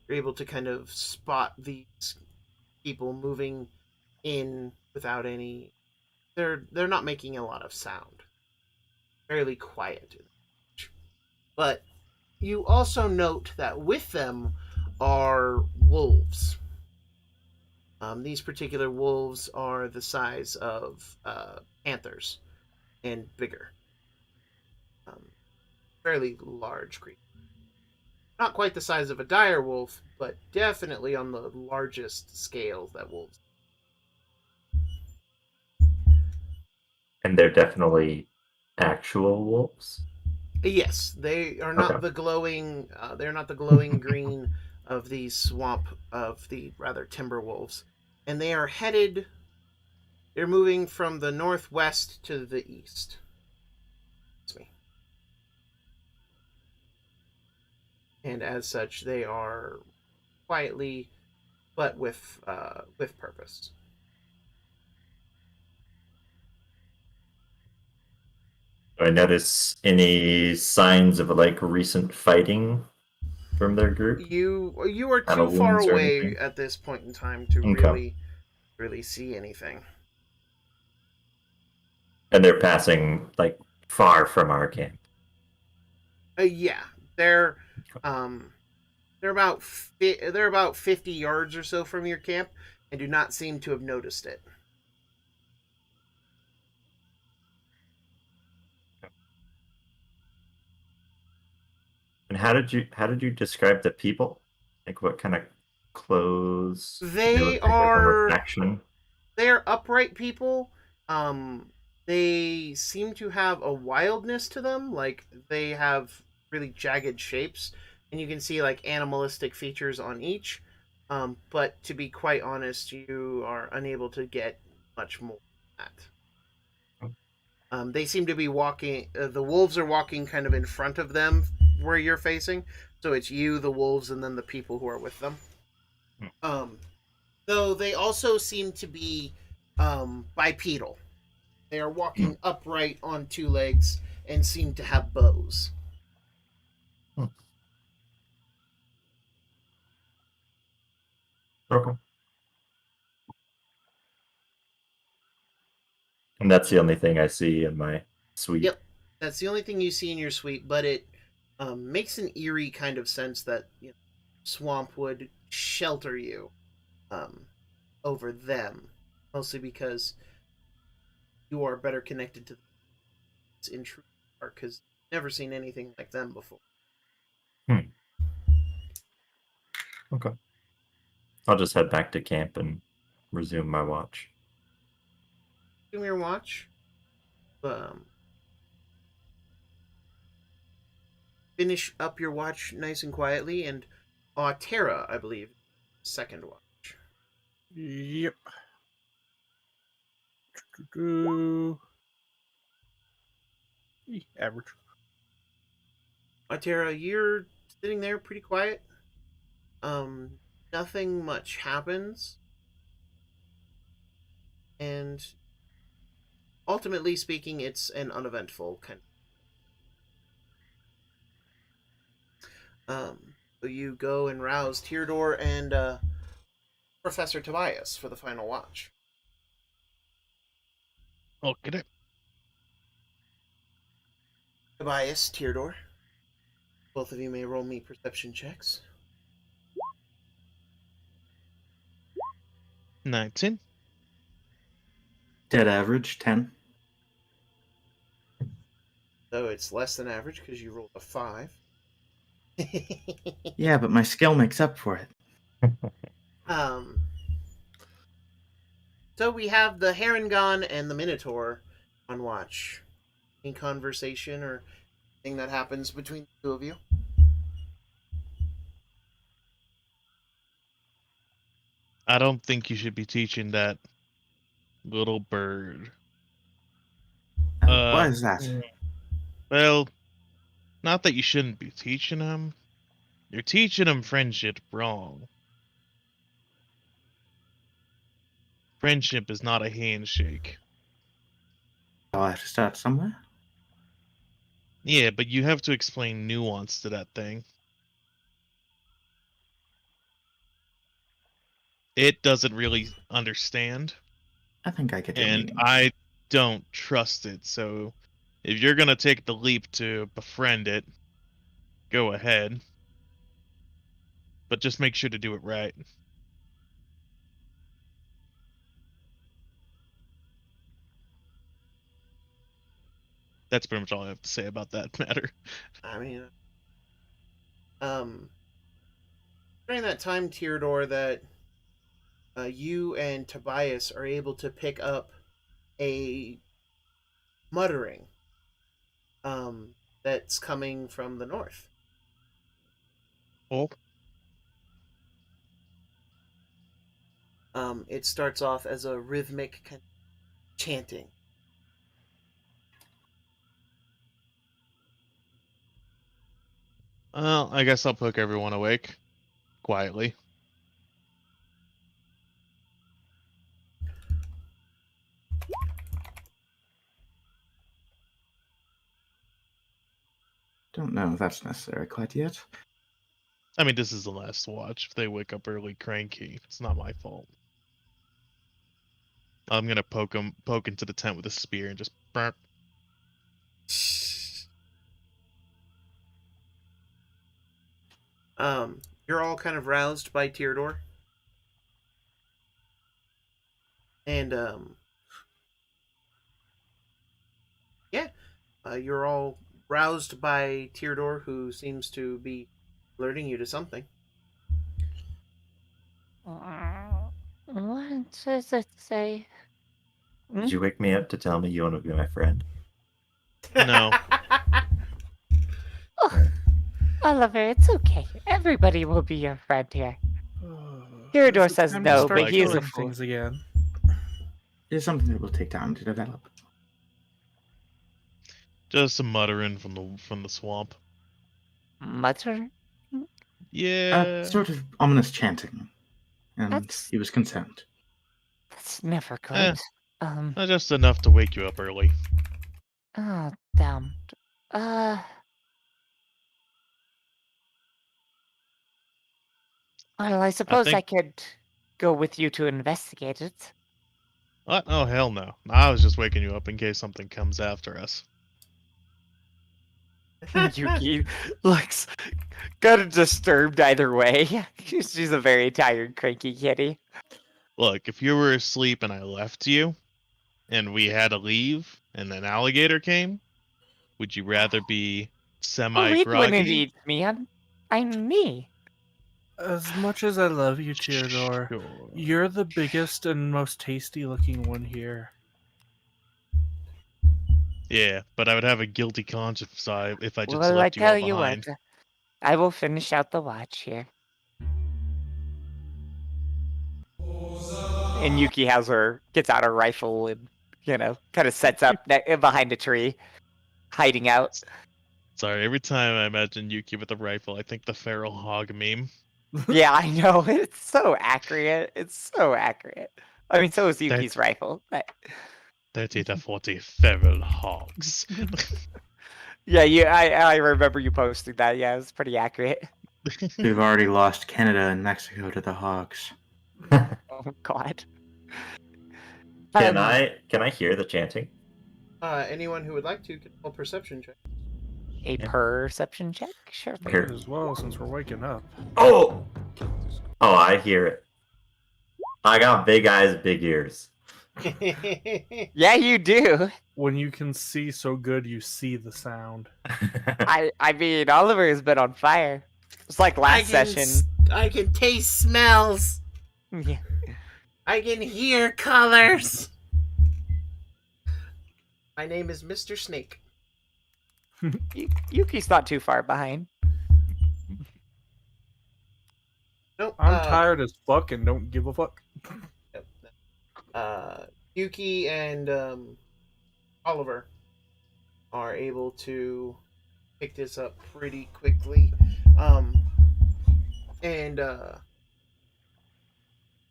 able to kind of spot these people moving in without any. They're not making a lot of sound. Fairly quiet. But you also note that with them are wolves. These particular wolves are the size of panthers and bigger. Fairly large creatures. Not quite the size of a dire wolf, but definitely on the largest scale that wolves. And they're definitely actual wolves. Yes, they are not Okay. the glowing. They're not the glowing green of the swamp of the rather timber wolves. and they are headed. They're moving from the northwest to the east. Excuse me. And as such, they are quietly, but with purpose. Do I notice any signs of like recent fighting from their group? You are Battle too far wounds or away anything? at this point in time to Okay. really see anything. And they're passing like far from our camp. Yeah, they're um they're they're about 50 yards or so from your camp and do not seem to have noticed it. And how did you describe the people? Like what kind of clothes they They look like? Like almost are action. they're upright people. Um they seem to have a wildness to them, like they have really jagged shapes and you can see like animalistic features on each. But to be quite honest, you are unable to get much more than that. They seem to be walking. The wolves are walking kind of in front of them where you're facing. So it's you, the wolves, and then the people who are with them. Um, though they also seem to be bipedal. They are walking upright on two legs and seem to have bows. Okay. And that's the only thing I see in my suite. Yep, that's the only thing you see in your suite, but it makes an eerie kind of sense that swamp would shelter you um, over them, mostly because you are better connected to the in true park because never seen anything like them before. Hmm. Okay. I'll just head back to camp and resume my watch. Give me your watch. Um, finish up your watch nice and quietly, and Terra, I believe, second watch. Yep. Do-do-do. Average. Terra, you're sitting there pretty quiet. Nothing much happens, and ultimately speaking, it's an uneventful kind. So you go and rouse Tyrdor and Professor Tobias for the final watch. Okay. Tobias, Tyrdor, both of you may roll me perception checks. 19. Dead average, 10. So it's less than average because you rolled a 5. Yeah, but my skill makes up for it. um, so we have the Harengon and the Minotaur on watch. Any conversation or thing that happens between the two of you? I don't think you should be teaching that little bird. Why is that? Well, not that you shouldn't be teaching him. You're teaching him friendship wrong. Friendship is not a handshake. I'll have to start somewhere. Yeah, but you have to explain nuance to that thing. It doesn't really understand, I think I get your and meaning. I don't trust it. So if you're gonna take the leap to befriend it, go ahead. But just make sure to do it right. That's pretty much all I have to say about that matter. I mean, um, during that time, Tyrdor, that you and Tobias are able to pick up a muttering that's coming from the north. Oh, It starts off as a rhythmic kind of chanting. Well, I guess I'll poke everyone awake quietly. Don't know if that's necessary quite yet. I mean, this is the last watch. If they wake up early cranky, it's not my fault. I'm gonna poke into the tent with a spear and just burp. You're all kind of roused by Tyrador. And, yeah, you're all roused by Tyrador, who seems to be alerting you to something. What does it say? Did you wake me up to tell me you want to be my friend? No. Oliver, it's okay. Everybody will be your friend here. Tyrador Is it says time to no, start but he is a killing fool. things again. It is something that will take time to develop. Just some muttering from the swamp. Mutter? Yeah. Sort of ominous chanting. And That's- he was concerned. That's never Eh. good. Not just enough to wake you up early. Oh, damn. Well, I suppose I think- could go with you to investigate it. What? Oh, hell no. I was just waking you up in case something comes after us. Yuki looks kind of disturbed either way. She's a very tired, cranky kitty. Look, if you were asleep and I left you, and we had to leave, and an alligator came, would you rather be Oh, Reed wouldn't semi-groggy? eat me. I'm me. As much as I love you, Tyrador, Sure. you're the biggest and most tasty-looking one here. Yeah, but I would have a guilty conscience if I just Well, I left you all tell you behind. what, I will finish out the watch here. And Yuki gets out her rifle and, kind of sets up behind a tree, hiding out. Sorry, every time I imagine Yuki with a rifle, I think the feral hog meme. Yeah, I know. It's so accurate. It's so accurate. I mean, so is Yuki's rifle. But... 30 to 40 feral hogs. Yeah, I remember you posting that. Yeah, it was pretty accurate. We've already lost Canada and Mexico to the hogs. Oh God. Can I hear the chanting? Anyone who would like to can roll perception check. A perception check? Sure thing. Might as well, since we're waking up. Oh! Oh, I hear it. I got big eyes, big ears. Yeah, you do. When you can see so good, you see the sound. I mean, Oliver has been on fire. It's like last session. I can taste smells. Yeah. I can hear colors. My name is Mr. Snake. Yuki's not too far behind. Nope. I'm tired as fuck and don't give a fuck. Yuki and Oliver are able to pick this up pretty quickly. And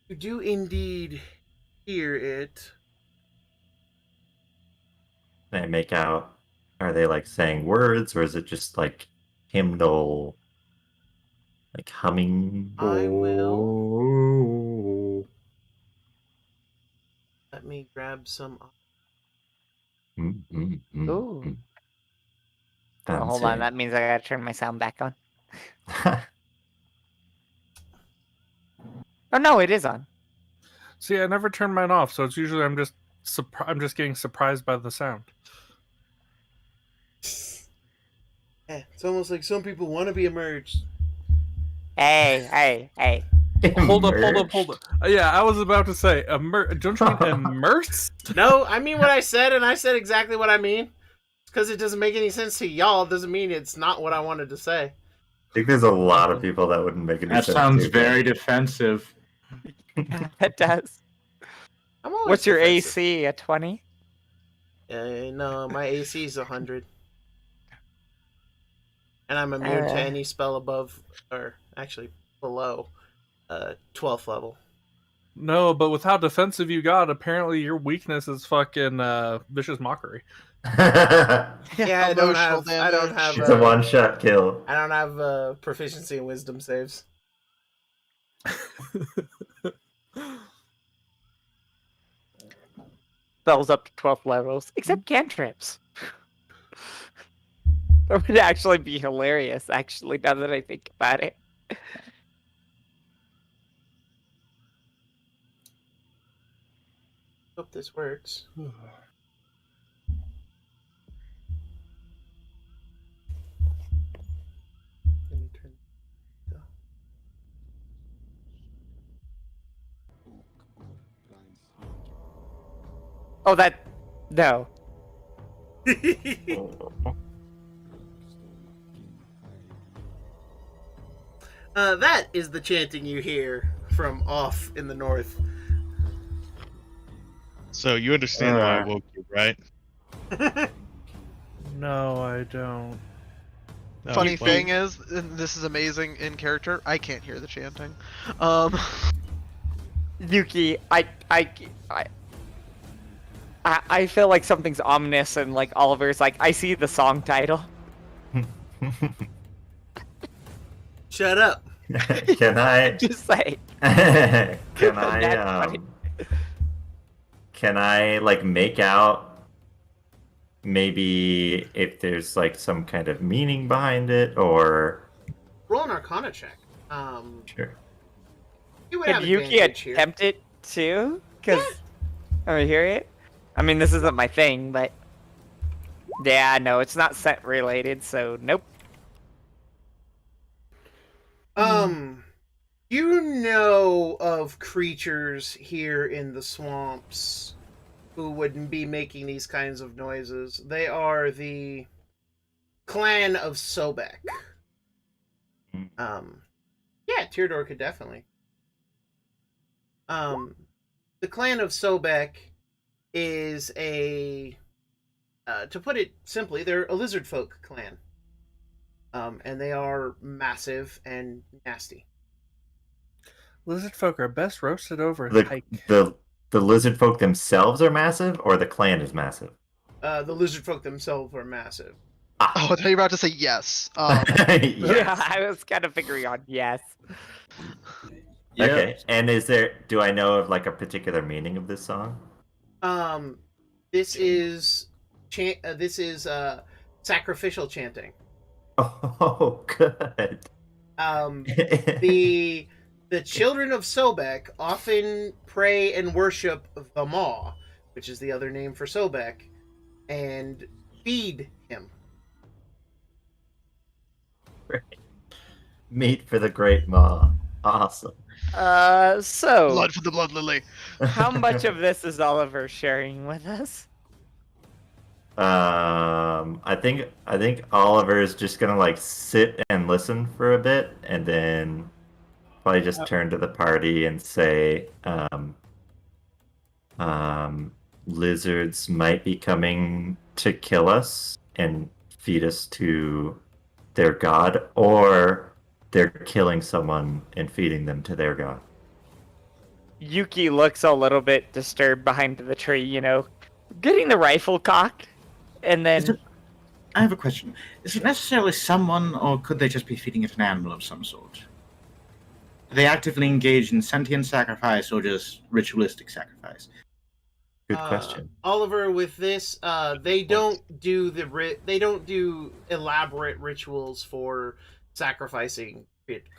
you do indeed hear it. Can I make out? Are they like saying words, or is it just like hymnal, like humming? I will. Let me grab some. Ooh. Oh, hold on, that means I gotta turn my sound back on. Oh no, it is on. See, I never turn mine off, so it's usually I'm just getting surprised by the sound. Yeah, it's almost like some people want to be emerged. Hey. Hold up. Yeah, I was about to say, don't you mean immersed? No, I mean what I said, and I said exactly what I mean. Because it doesn't make any sense to y'all, doesn't mean it's not what I wanted to say. I think there's a lot of people that wouldn't make any That sense. sounds to, very defensive. It does. I'm always What's your defensive. AC? A 20? No, my AC is 100. And I'm immune to any spell above, or actually below, 12th level. No, but with how defensive you got, apparently your weakness is fucking vicious mockery. Yeah, I don't Emotional have. I don't damage. have. It's a one-shot kill. I don't have proficiency in wisdom saves. Spells up to 12 levels, except cantrips. That would actually be hilarious, actually, now that I think about it. Hope this works. Let me turn- Oh, that... No. That is the chanting you hear from off in the north. So you understand why I woke you, right? No, I don't. No, Funny well, thing is, and this is amazing in character, I can't hear the chanting. Yuki, I feel like something's ominous, and like Oliver's like, I see the song title. Shut up. Can I? Just say. Can That's I? funny. Can I like make out maybe if there's like some kind of meaning behind it, or Roll an Arcana check. sure. You would have Could Yuki advantage here. attempt it too? Because I hear it. I mean, this isn't my thing, but yeah, no, it's not scent related, so nope. You know of creatures here in the swamps who wouldn't be making these kinds of noises. They are the clan of Sobek. Yeah, Tyrdor could definitely. The clan of Sobek is a, to put it simply, they're a lizard folk clan. And they are massive and nasty. Lizard folk are best roasted over a The hike. the the lizard folk themselves are massive, or the clan is massive. The lizard folk themselves are massive. Oh, I thought you were about to say yes. Yeah, Yes. I was kind of figuring on yes. Okay. And do I know of like a particular meaning of this song? This is sacrificial chanting. Oh, good. The children of Sobek often pray and worship the Maw, which is the other name for Sobek, and feed him. Meat for the great maw. Awesome. So Blood for the blood lily. how much of this is Oliver sharing with us? I think Oliver is just gonna like sit and listen for a bit, and then probably just turn to the party and say, lizards might be coming to kill us and feed us to their god, or they're killing someone and feeding them to their god. Yuki looks a little bit disturbed behind the tree, getting the rifle cocked, and then I have a question. Is it necessarily someone, or could they just be feeding it an animal of some sort? Do they actively engage in sentient sacrifice or just ritualistic sacrifice? Good question. Oliver, with this, they don't do elaborate rituals for sacrificing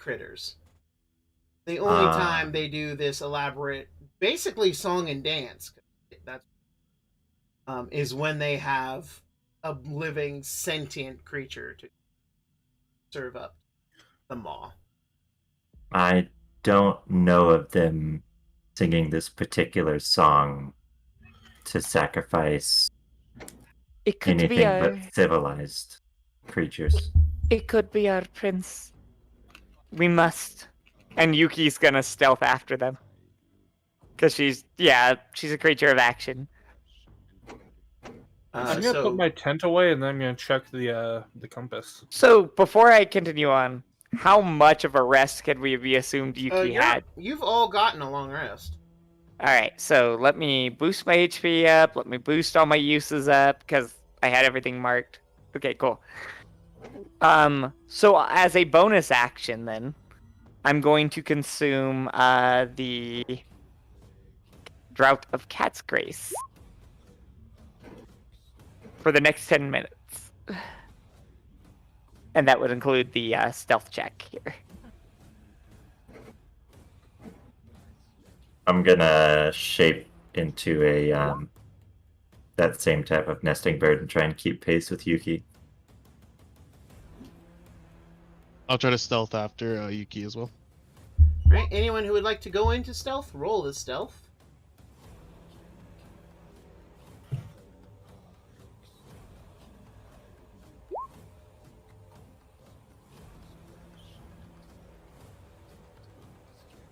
critters. The only time they do this elaborate, basically song and dance, is when they have a living sentient creature to serve up the maw. I don't know of them singing this particular song to sacrifice it could be anything but civilized creatures. it could be our prince. We must And Yuki's gonna stealth after them. Because she's a creature of action. I'm gonna put my tent away and then I'm gonna check the compass. So before I continue on, how much of a rest could we be assumed Yuki had? You've all gotten a long rest. Alright, so let me boost my HP up, let me boost all my uses up, because I had everything marked. Okay, cool. So as a bonus action then, I'm going to consume the Drought of Cat's Grace for the next 10 minutes. And that would include the stealth check here. I'm gonna shape into a that same type of nesting bird and try and keep pace with Yuki. I'll try to stealth after Yuki as well. Right? Anyone who would like to go into stealth, roll the stealth.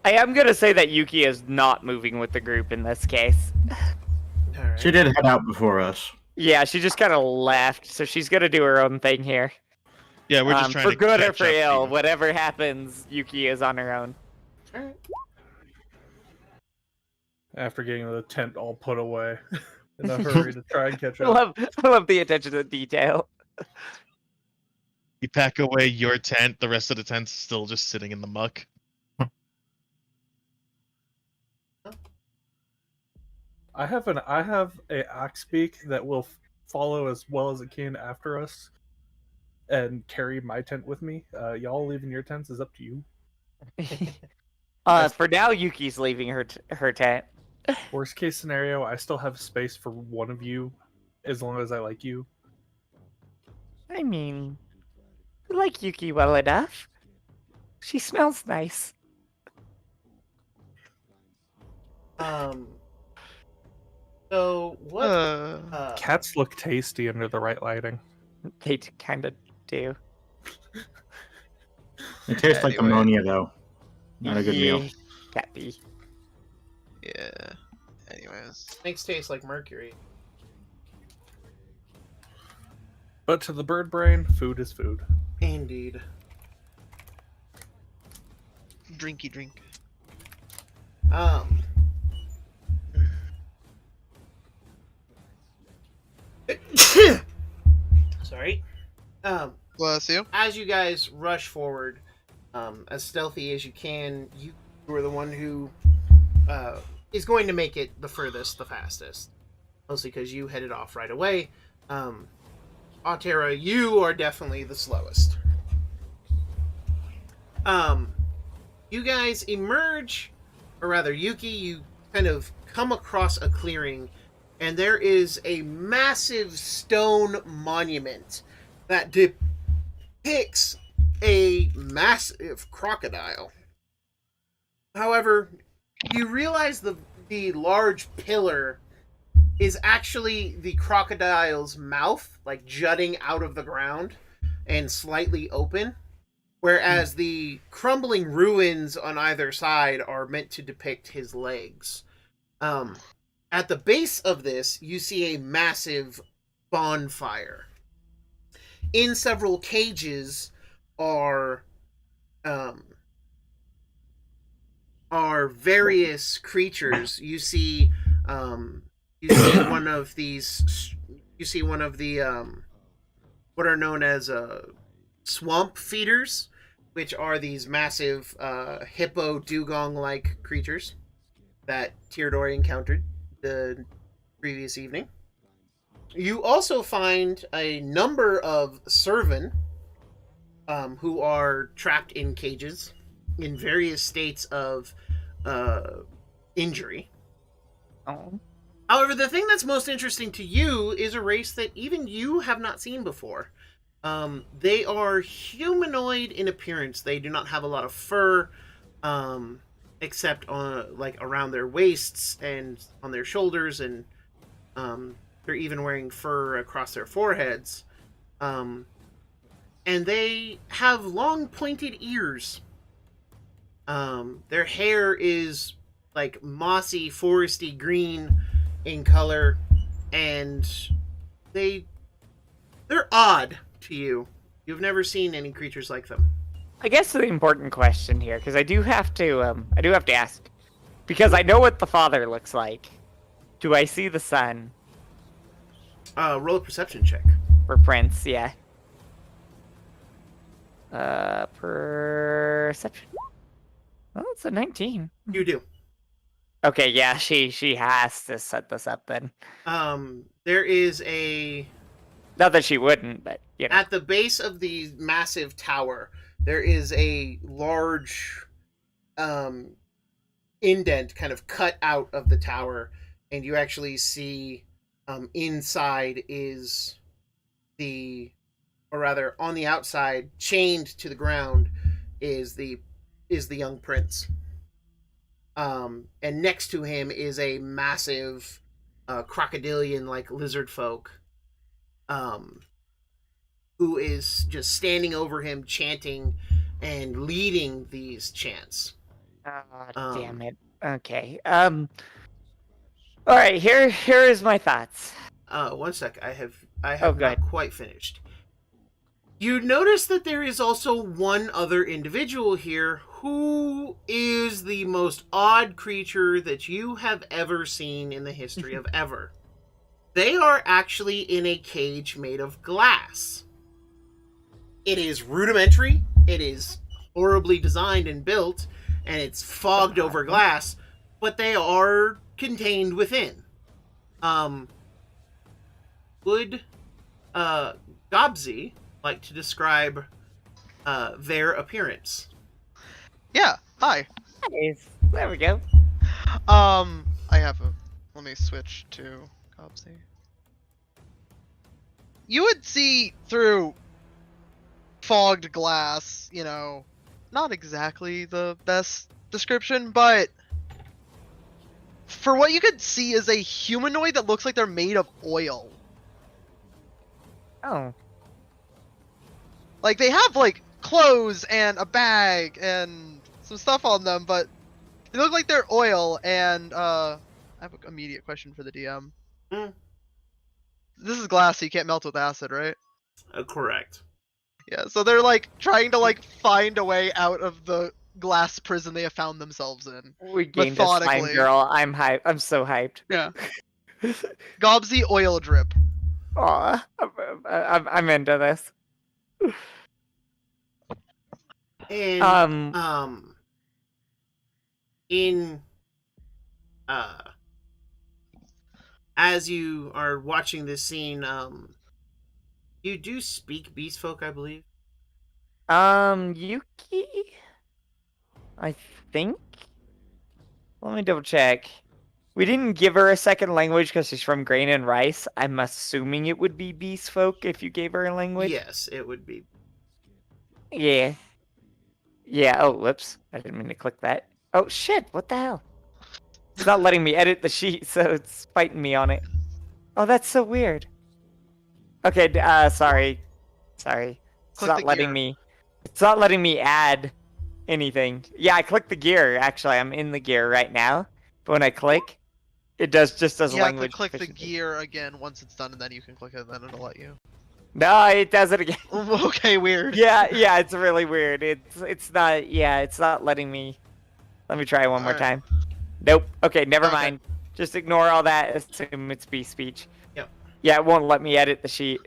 I am going to say that Yuki is not moving with the group in this case. Alright. She did head out before us. Yeah, she just kind of left, so she's going to do her own thing here. Yeah, we're just trying for to good or catch for up ill, to you. whatever happens, Yuki is on her own. Alright. After getting the tent all put away in a hurry to try and catch up. I love the attention to detail. You pack away your tent, the rest of the tent's still just sitting in the muck. I have a axe beak that will follow as well as it can after us and carry my tent with me. Y'all leaving your tents is up to you. For now, Yuki's leaving her tent. Worst case scenario, I still have space for one of you as long as I like you. I mean, I like Yuki well enough. She smells nice. So what? Cats look tasty under the right lighting. They kind of do. It tastes like Anyway. ammonia, though. Not a good meal. Catty. Yeah. Anyways. Snakes taste like mercury. But to the bird brain, food is food. Indeed. Drinky drink. Sorry. Bless you. As you guys rush forward, as stealthy as you can, you are the one who is going to make it the furthest, the fastest. Mostly because you headed off right away. Altera, you are definitely the slowest. You guys emerge, or rather, Yuki, you kind of come across a clearing, and there is a massive stone monument that depicts a massive crocodile. However, you realize the large pillar is actually the crocodile's mouth, like jutting out of the ground and slightly open, whereas the crumbling ruins on either side are meant to depict his legs. At the base of this, you see a massive bonfire. In several cages are various creatures. You see one of these. You see one of the what are known as swamp feeders, which are these massive hippo dugong-like creatures that Tyrador encountered the previous evening. You also find a number of servan who are trapped in cages in various states of injury. Oh. However, the thing that's most interesting to you is a race that even you have not seen before. They are humanoid in appearance. They do not have a lot of fur, except on like around their waists and on their shoulders, and they're even wearing fur across their foreheads. And they have long pointed ears. Their hair is like mossy, foresty green in color, and they're odd to you. You've never seen any creatures like them. I guess the important question here, because I do have to ask, because I know what the father looks like. Do I see the son? Roll a perception check. For Prince, yeah. Perception. Oh, it's a 19. You do. Okay, yeah, she has to set this up then. There is a Not that she wouldn't, but you know. at the base of the massive tower. There is a large indent kind of cut out of the tower, and you actually see inside is or rather on the outside, chained to the ground, is the young prince. And next to him is a massive crocodilian like lizard folk, who is just standing over him, chanting and leading these chants. Oh, damn it. Okay. All right. Here is my thoughts. One sec. I have go ahead. not quite finished. You notice that there is also one other individual here who is the most odd creature that you have ever seen in the history of ever. They are actually in a cage made of glass. It is rudimentary, it is horribly designed and built, and it's fogged over glass, but they are contained within. Would Gobsy like to describe their appearance? Yeah. Hi. Nice. There we go. I have a. Let me switch to Copsy. You would see through fogged glass, not exactly the best description, but for what you could see is a humanoid that looks like they're made of oil. Oh. Like, they have, like, clothes and a bag and some stuff on them, but they look like they're oil, and, I have an immediate question for the DM. This is glass, so you can't melt with acid, right? Correct. Yeah, so they're, like, trying to, like, find a way out of the glass prison they have found themselves in. We gained a slime girl. I'm hyped. I'm so hyped. Yeah. Gobsy oil drip. Aw, I'm into this. And as you are watching this scene, you do speak beast folk, I believe. Yuki, I think. Let me double check. We didn't give her a second language because she's from Grain and Rice. I'm assuming it would be beast folk if you gave her a language. Yes, it would be. Yeah. Yeah. Oh, whoops! I didn't mean to click that. Oh shit! What the hell? It's not letting me edit the sheet, so it's fighting me on it. Oh, that's so weird. Okay, sorry. It's Click not the letting gear. me. It's not letting me add anything. Yeah, I clicked the gear. Actually, I'm in the gear right now. But when I click, it does You have language. to click the proficiency. gear again once it's done, and then you can click it, and then it'll let you. No, it does it again. Okay, weird. Yeah, it's really weird. It's not. Yeah, it's not letting me. Let me try one more Alright. time. Nope. Okay, never Okay. mind. Just ignore all that. Assume it's beast speech. Yep. Yeah, it won't let me edit the sheet.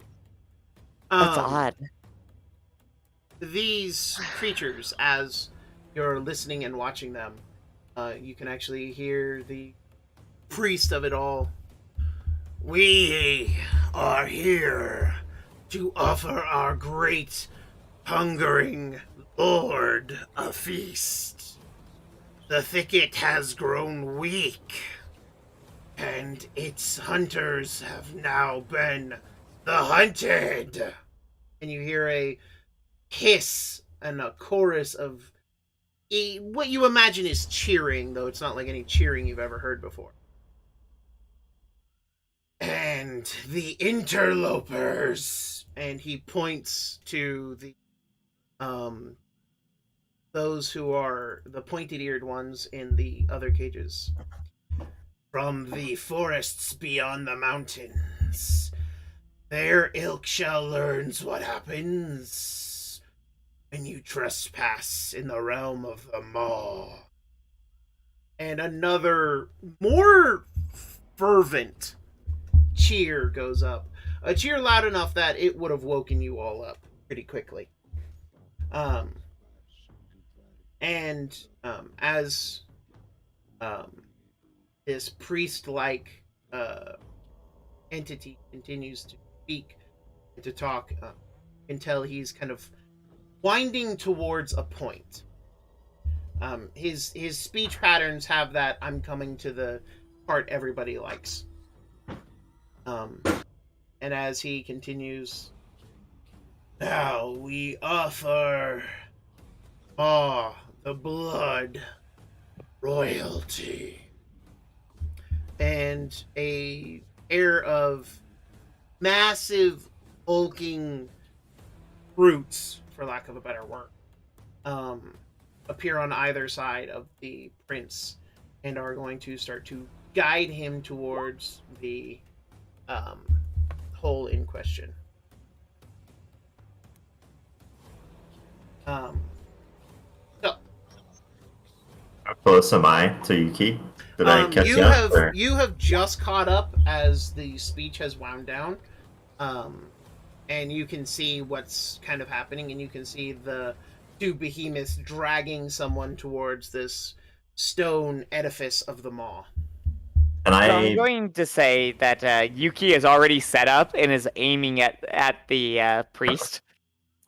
That's odd. These creatures, as you're listening and watching them, you can actually hear the priest of it all. We are here to offer our great hungering lord a feast. The thicket has grown weak, and its hunters have now been the hunted. And you hear a hiss and a chorus of what you imagine is cheering, though it's not like any cheering you've ever heard before. And the interlopers, and he points to those who are the pointed-eared ones in the other cages. From the forests beyond the mountains, their ilk shall learns what happens when you trespass in the realm of the maw. And another, more fervent cheer goes up. A cheer loud enough that it would have woken you all up pretty quickly. As this priest-like entity continues to speak and to talk, until he's kind of winding towards a point. His speech patterns have that "I'm coming to the part everybody likes." And as he continues, now we offer the blood royalty. And a air of massive hulking brutes, for lack of a better word, appear on either side of the prince and are going to start to guide him towards the hole in question. So, How close am I to Yuki? Did I catch you up? have or- you have just caught up as the speech has wound down, and you can see what's kind of happening, and you can see the two behemoths dragging someone towards this stone edifice of the maw. And So I I'm going to say that Yuki is already set up and is aiming at the priest.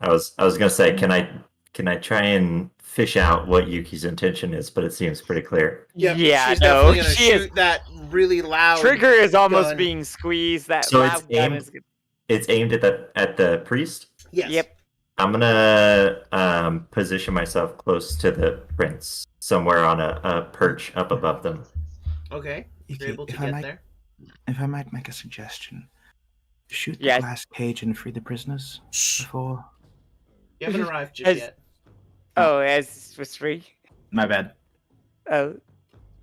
was gonna say, can I try and fish out what Yuki's intention is? But it seems pretty clear. Yep, Yeah, she's no, definitely gonna she shoot is. that really loud Trigger is almost gun. being squeezed. That So it's loud gun aimed- is. It's aimed at the priest. Yes. Yep. I'm gonna position myself close to the prince, somewhere on a perch up above them. Okay. You're Yuki, able to if I get might- there. If I might make a suggestion, shoot the Yes. glass cage and free the prisoners before. You haven't arrived just As- yet. Oh, as Swiss free. My bad. Oh,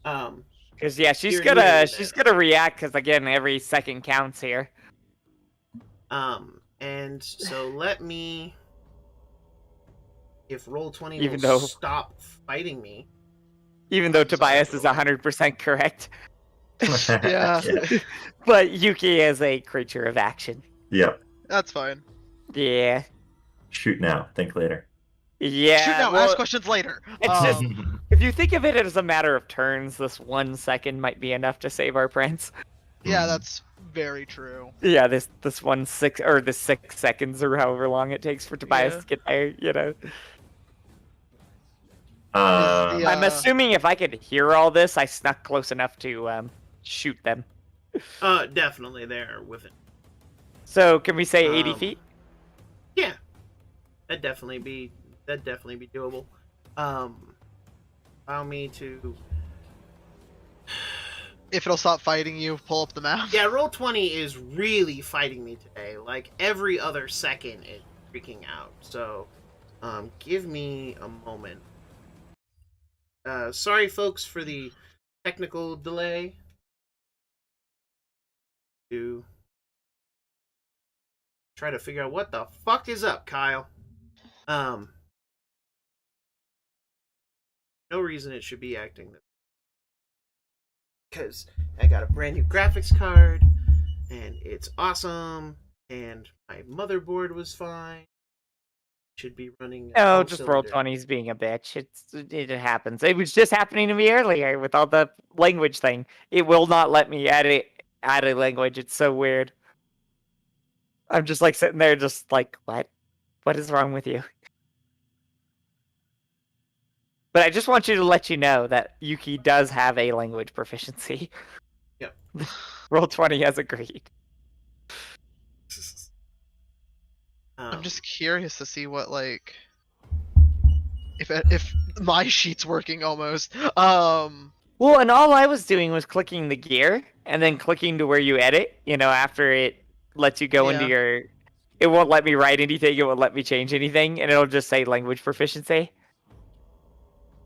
Um, because yeah, she's You're gonna nearly there. react because again, every second counts here. and so let me. If Roll20 Even will though- stop fighting me. Even though I'm sorry, Tobias is Will. 100% correct, Yeah. but Yuki is a creature of action. Yep. That's fine. Yeah. Shoot now, think later. Yeah. Shoot now, well, ask questions later. it's just- Um, if you think of it as a matter of turns, this 1 second might be enough to save our prince. yeah, that's very true. Yeah, this 6 seconds or however long it takes for Tobias Yeah. to get there, you know. Um, Yeah. I'm assuming if I could hear all this, I snuck close enough to shoot them. Definitely there with it. So can we say 80 feet? Yeah, that'd definitely be doable. Allow me to. If it'll stop fighting you, pull up the map. Yeah, Roll20 is really fighting me today. Like every other second, it's freaking out. So, give me a moment. Sorry, folks, for the technical delay. To try to figure out what the fuck is up, Kyle. No reason it should be acting this. Because I got a brand new graphics card, and it's awesome, and my motherboard was fine. Should be running. Oh, full just cylinder. Roll20's being a bitch. It happens. It was just happening to me earlier with all the language thing. It will not let me add a language. It's so weird. I'm just like sitting there, just like, what? What is wrong with you? But I just want you to let you know that Yuki does have a language proficiency. Yep. Roll20 has agreed. I'm just curious to see what if my sheet's working almost. Well, and all I was doing was clicking the gear and then clicking to where you edit. You know, after it lets you go into Yeah. your, it won't let me write anything. It won't let me change anything, and it'll just say language proficiency.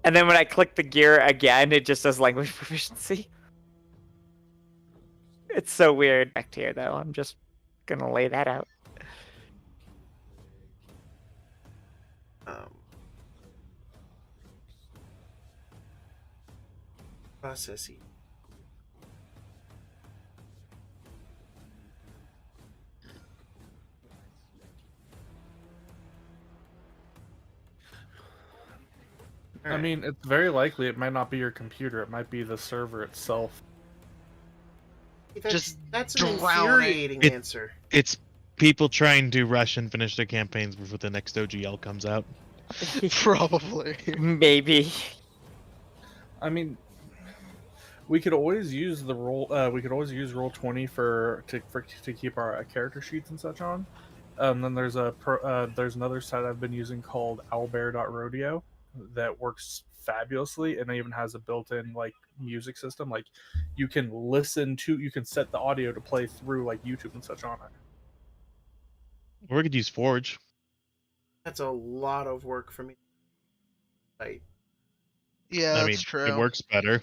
And then when I click the gear again, it just says language proficiency. It's so weird. Back here, though, I'm just gonna lay that out. Processing. I mean, it's very likely it might not be your computer. It might be the server itself. That's an drowning. infuriating answer. It's people trying to rush and finish their campaigns before the next OGL comes out. Probably. Maybe. I mean, we could always use the roll. We could always use Roll20 to keep our character sheets and such on. Then there's there's another site I've been using called owlbear.rodeo that works fabulously, and it even has a built-in like music system. Like you can set the audio to play through like YouTube and such on it. Or we could use Forge. That's a lot of work for me. Right. Yeah, I that's mean, true. it works better.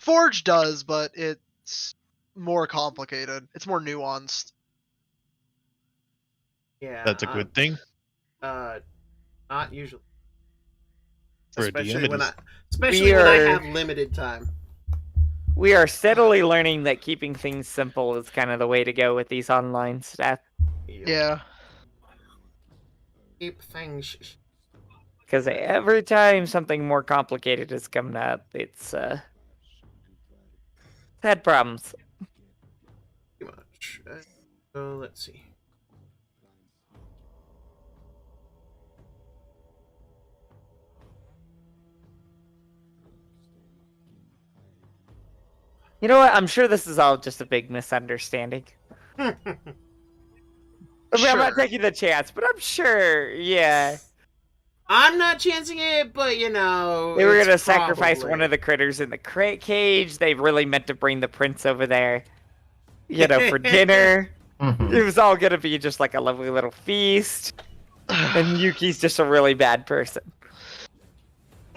Forge does, but it's more complicated. It's more nuanced. Yeah. That's a good thing. Not usually. For a Especially DM, it when is. when I have limited time. We are steadily learning that keeping things simple is kind of the way to go with these online stuff. Yeah. Keep things. Because every time something more complicated is coming up, it's had problems. Pretty much. So let's see. You know what? I'm sure this is all just a big misunderstanding. I mean, I'm not Sure. taking the chance, but I'm sure, yeah. I'm not chancing it, but you know. They were it's gonna sacrifice probably- one of the critters in the cage. They really meant to bring the prince over there, you know, for dinner. It was all gonna be just like a lovely little feast. And Yuki's just a really bad person.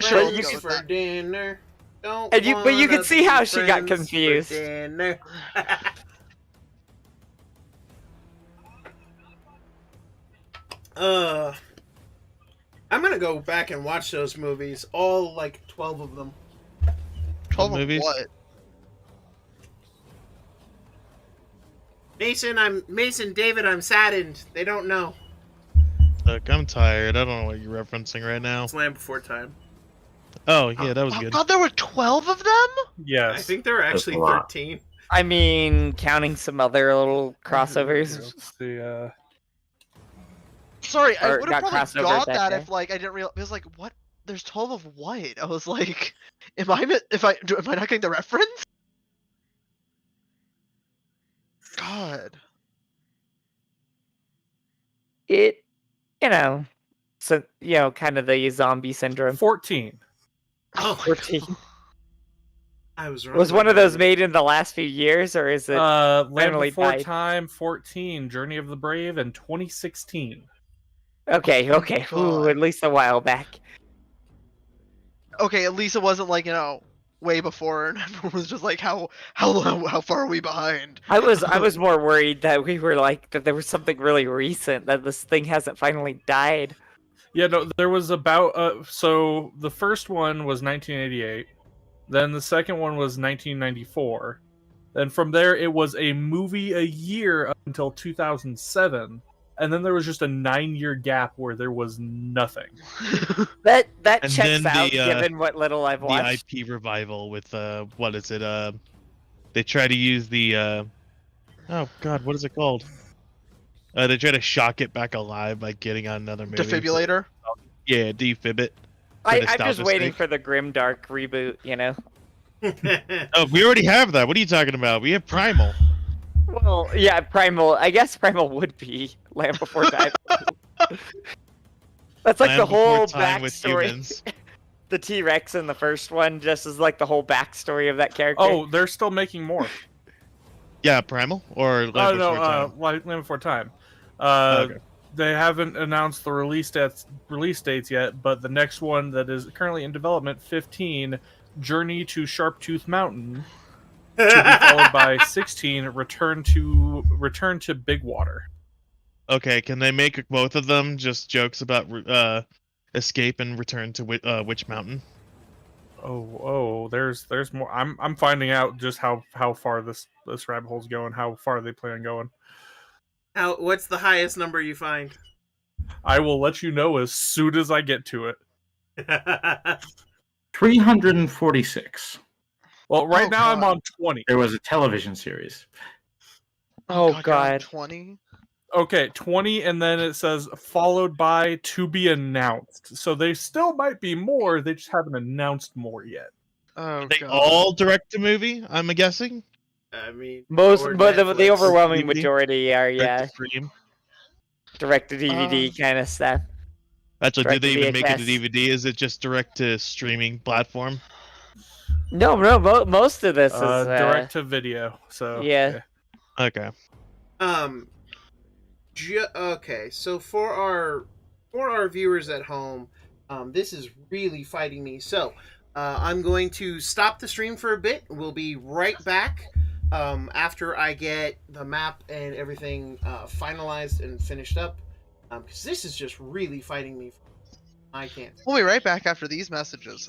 Sure, Friends you can- for dinner. Don't And but you wanna can see be how she got friends for confused. dinner. I'm gonna go back and watch those movies, all like 12 of them. 12 of movies? what? Mason, David, I'm saddened. They don't know. Look, I'm tired. I don't know what you're referencing right now. It's Land Before Time. Oh, yeah, that was Oh good. god, there were 12 of them? Yes. I think there were That's actually a lot. 13. I mean, counting some other little crossovers. Let's see, Sorry, I Or would have not probably crossover got that that day. if like I didn't realize. It was like, what? There's 12 of what? I was like, am I not getting the reference? God. It, you know, so kind of the zombie syndrome. 14. Oh, 14. I was wrong. Was one of those made in the last few years, or is it? Land finally Before died? Time, 14. Journey of the Brave, and 2016. Okay. Oh, Ooh, at least a while back. Okay, at least it wasn't like way before, and everyone was just like, how far are we behind? I was more worried that we were like that there was something really recent that this thing hasn't finally died. Yeah, no, there was about so the first one was 1988, then the second one was 1994, then from there it was a movie a year up until 2007, and then there was just a 9-year gap where there was nothing. That And checks then out, the, given what little I've watched. The IP revival with, what is it? They try to use the, oh god, what is it called? They try to shock it back alive by getting on another movie. Defibrillator? Yeah, defib it. I'm just nostalgia's waiting sake. for the Grimdark reboot. Oh, we already have that. What are you talking about? We have Primal. Well, yeah, Primal. I guess Primal would be Land Before Time. That's like Land the whole Before Time with backstory. humans. The T-Rex in the first one just is like the whole backstory of that character. Oh, they're still making more. Yeah, Primal or Land Oh Before no, Time. Land Before Time. Okay. They haven't announced the release dates yet, but the next one that is currently in development, 15, Journey to Sharptooth Mountain, to be followed by 16, Return to Big Water. Okay, can they make both of them just jokes about escape and return to Witch Mountain? There's more. I'm finding out just how far this rabbit hole's going, how far they plan on going. What's the highest number you find? I will let you know as soon as I get to it. 346. Well, right Oh, now I'm God. on 20. There was a television series. Oh you're on God. 20. Okay, 20, and then it says followed by to be announced. So they still might be more. They just haven't announced more yet. Oh Are they God. all direct to movie? I'm guessing. I mean, Most, or but the Netflix. overwhelming DVD? majority are Direct to stream. direct to DVD kind of stuff. Actually, direct did they to even make it a VHS. DVD? Is it just direct to streaming platform? No, most of this is Direct to video. So yeah. Okay. Okay, so for our viewers at home, this is really fighting me. So, I'm going to stop the stream for a bit. We'll be right back after I get the map and everything finalized and finished up. Because this is just really fighting me. I can't. We'll be right back after these messages.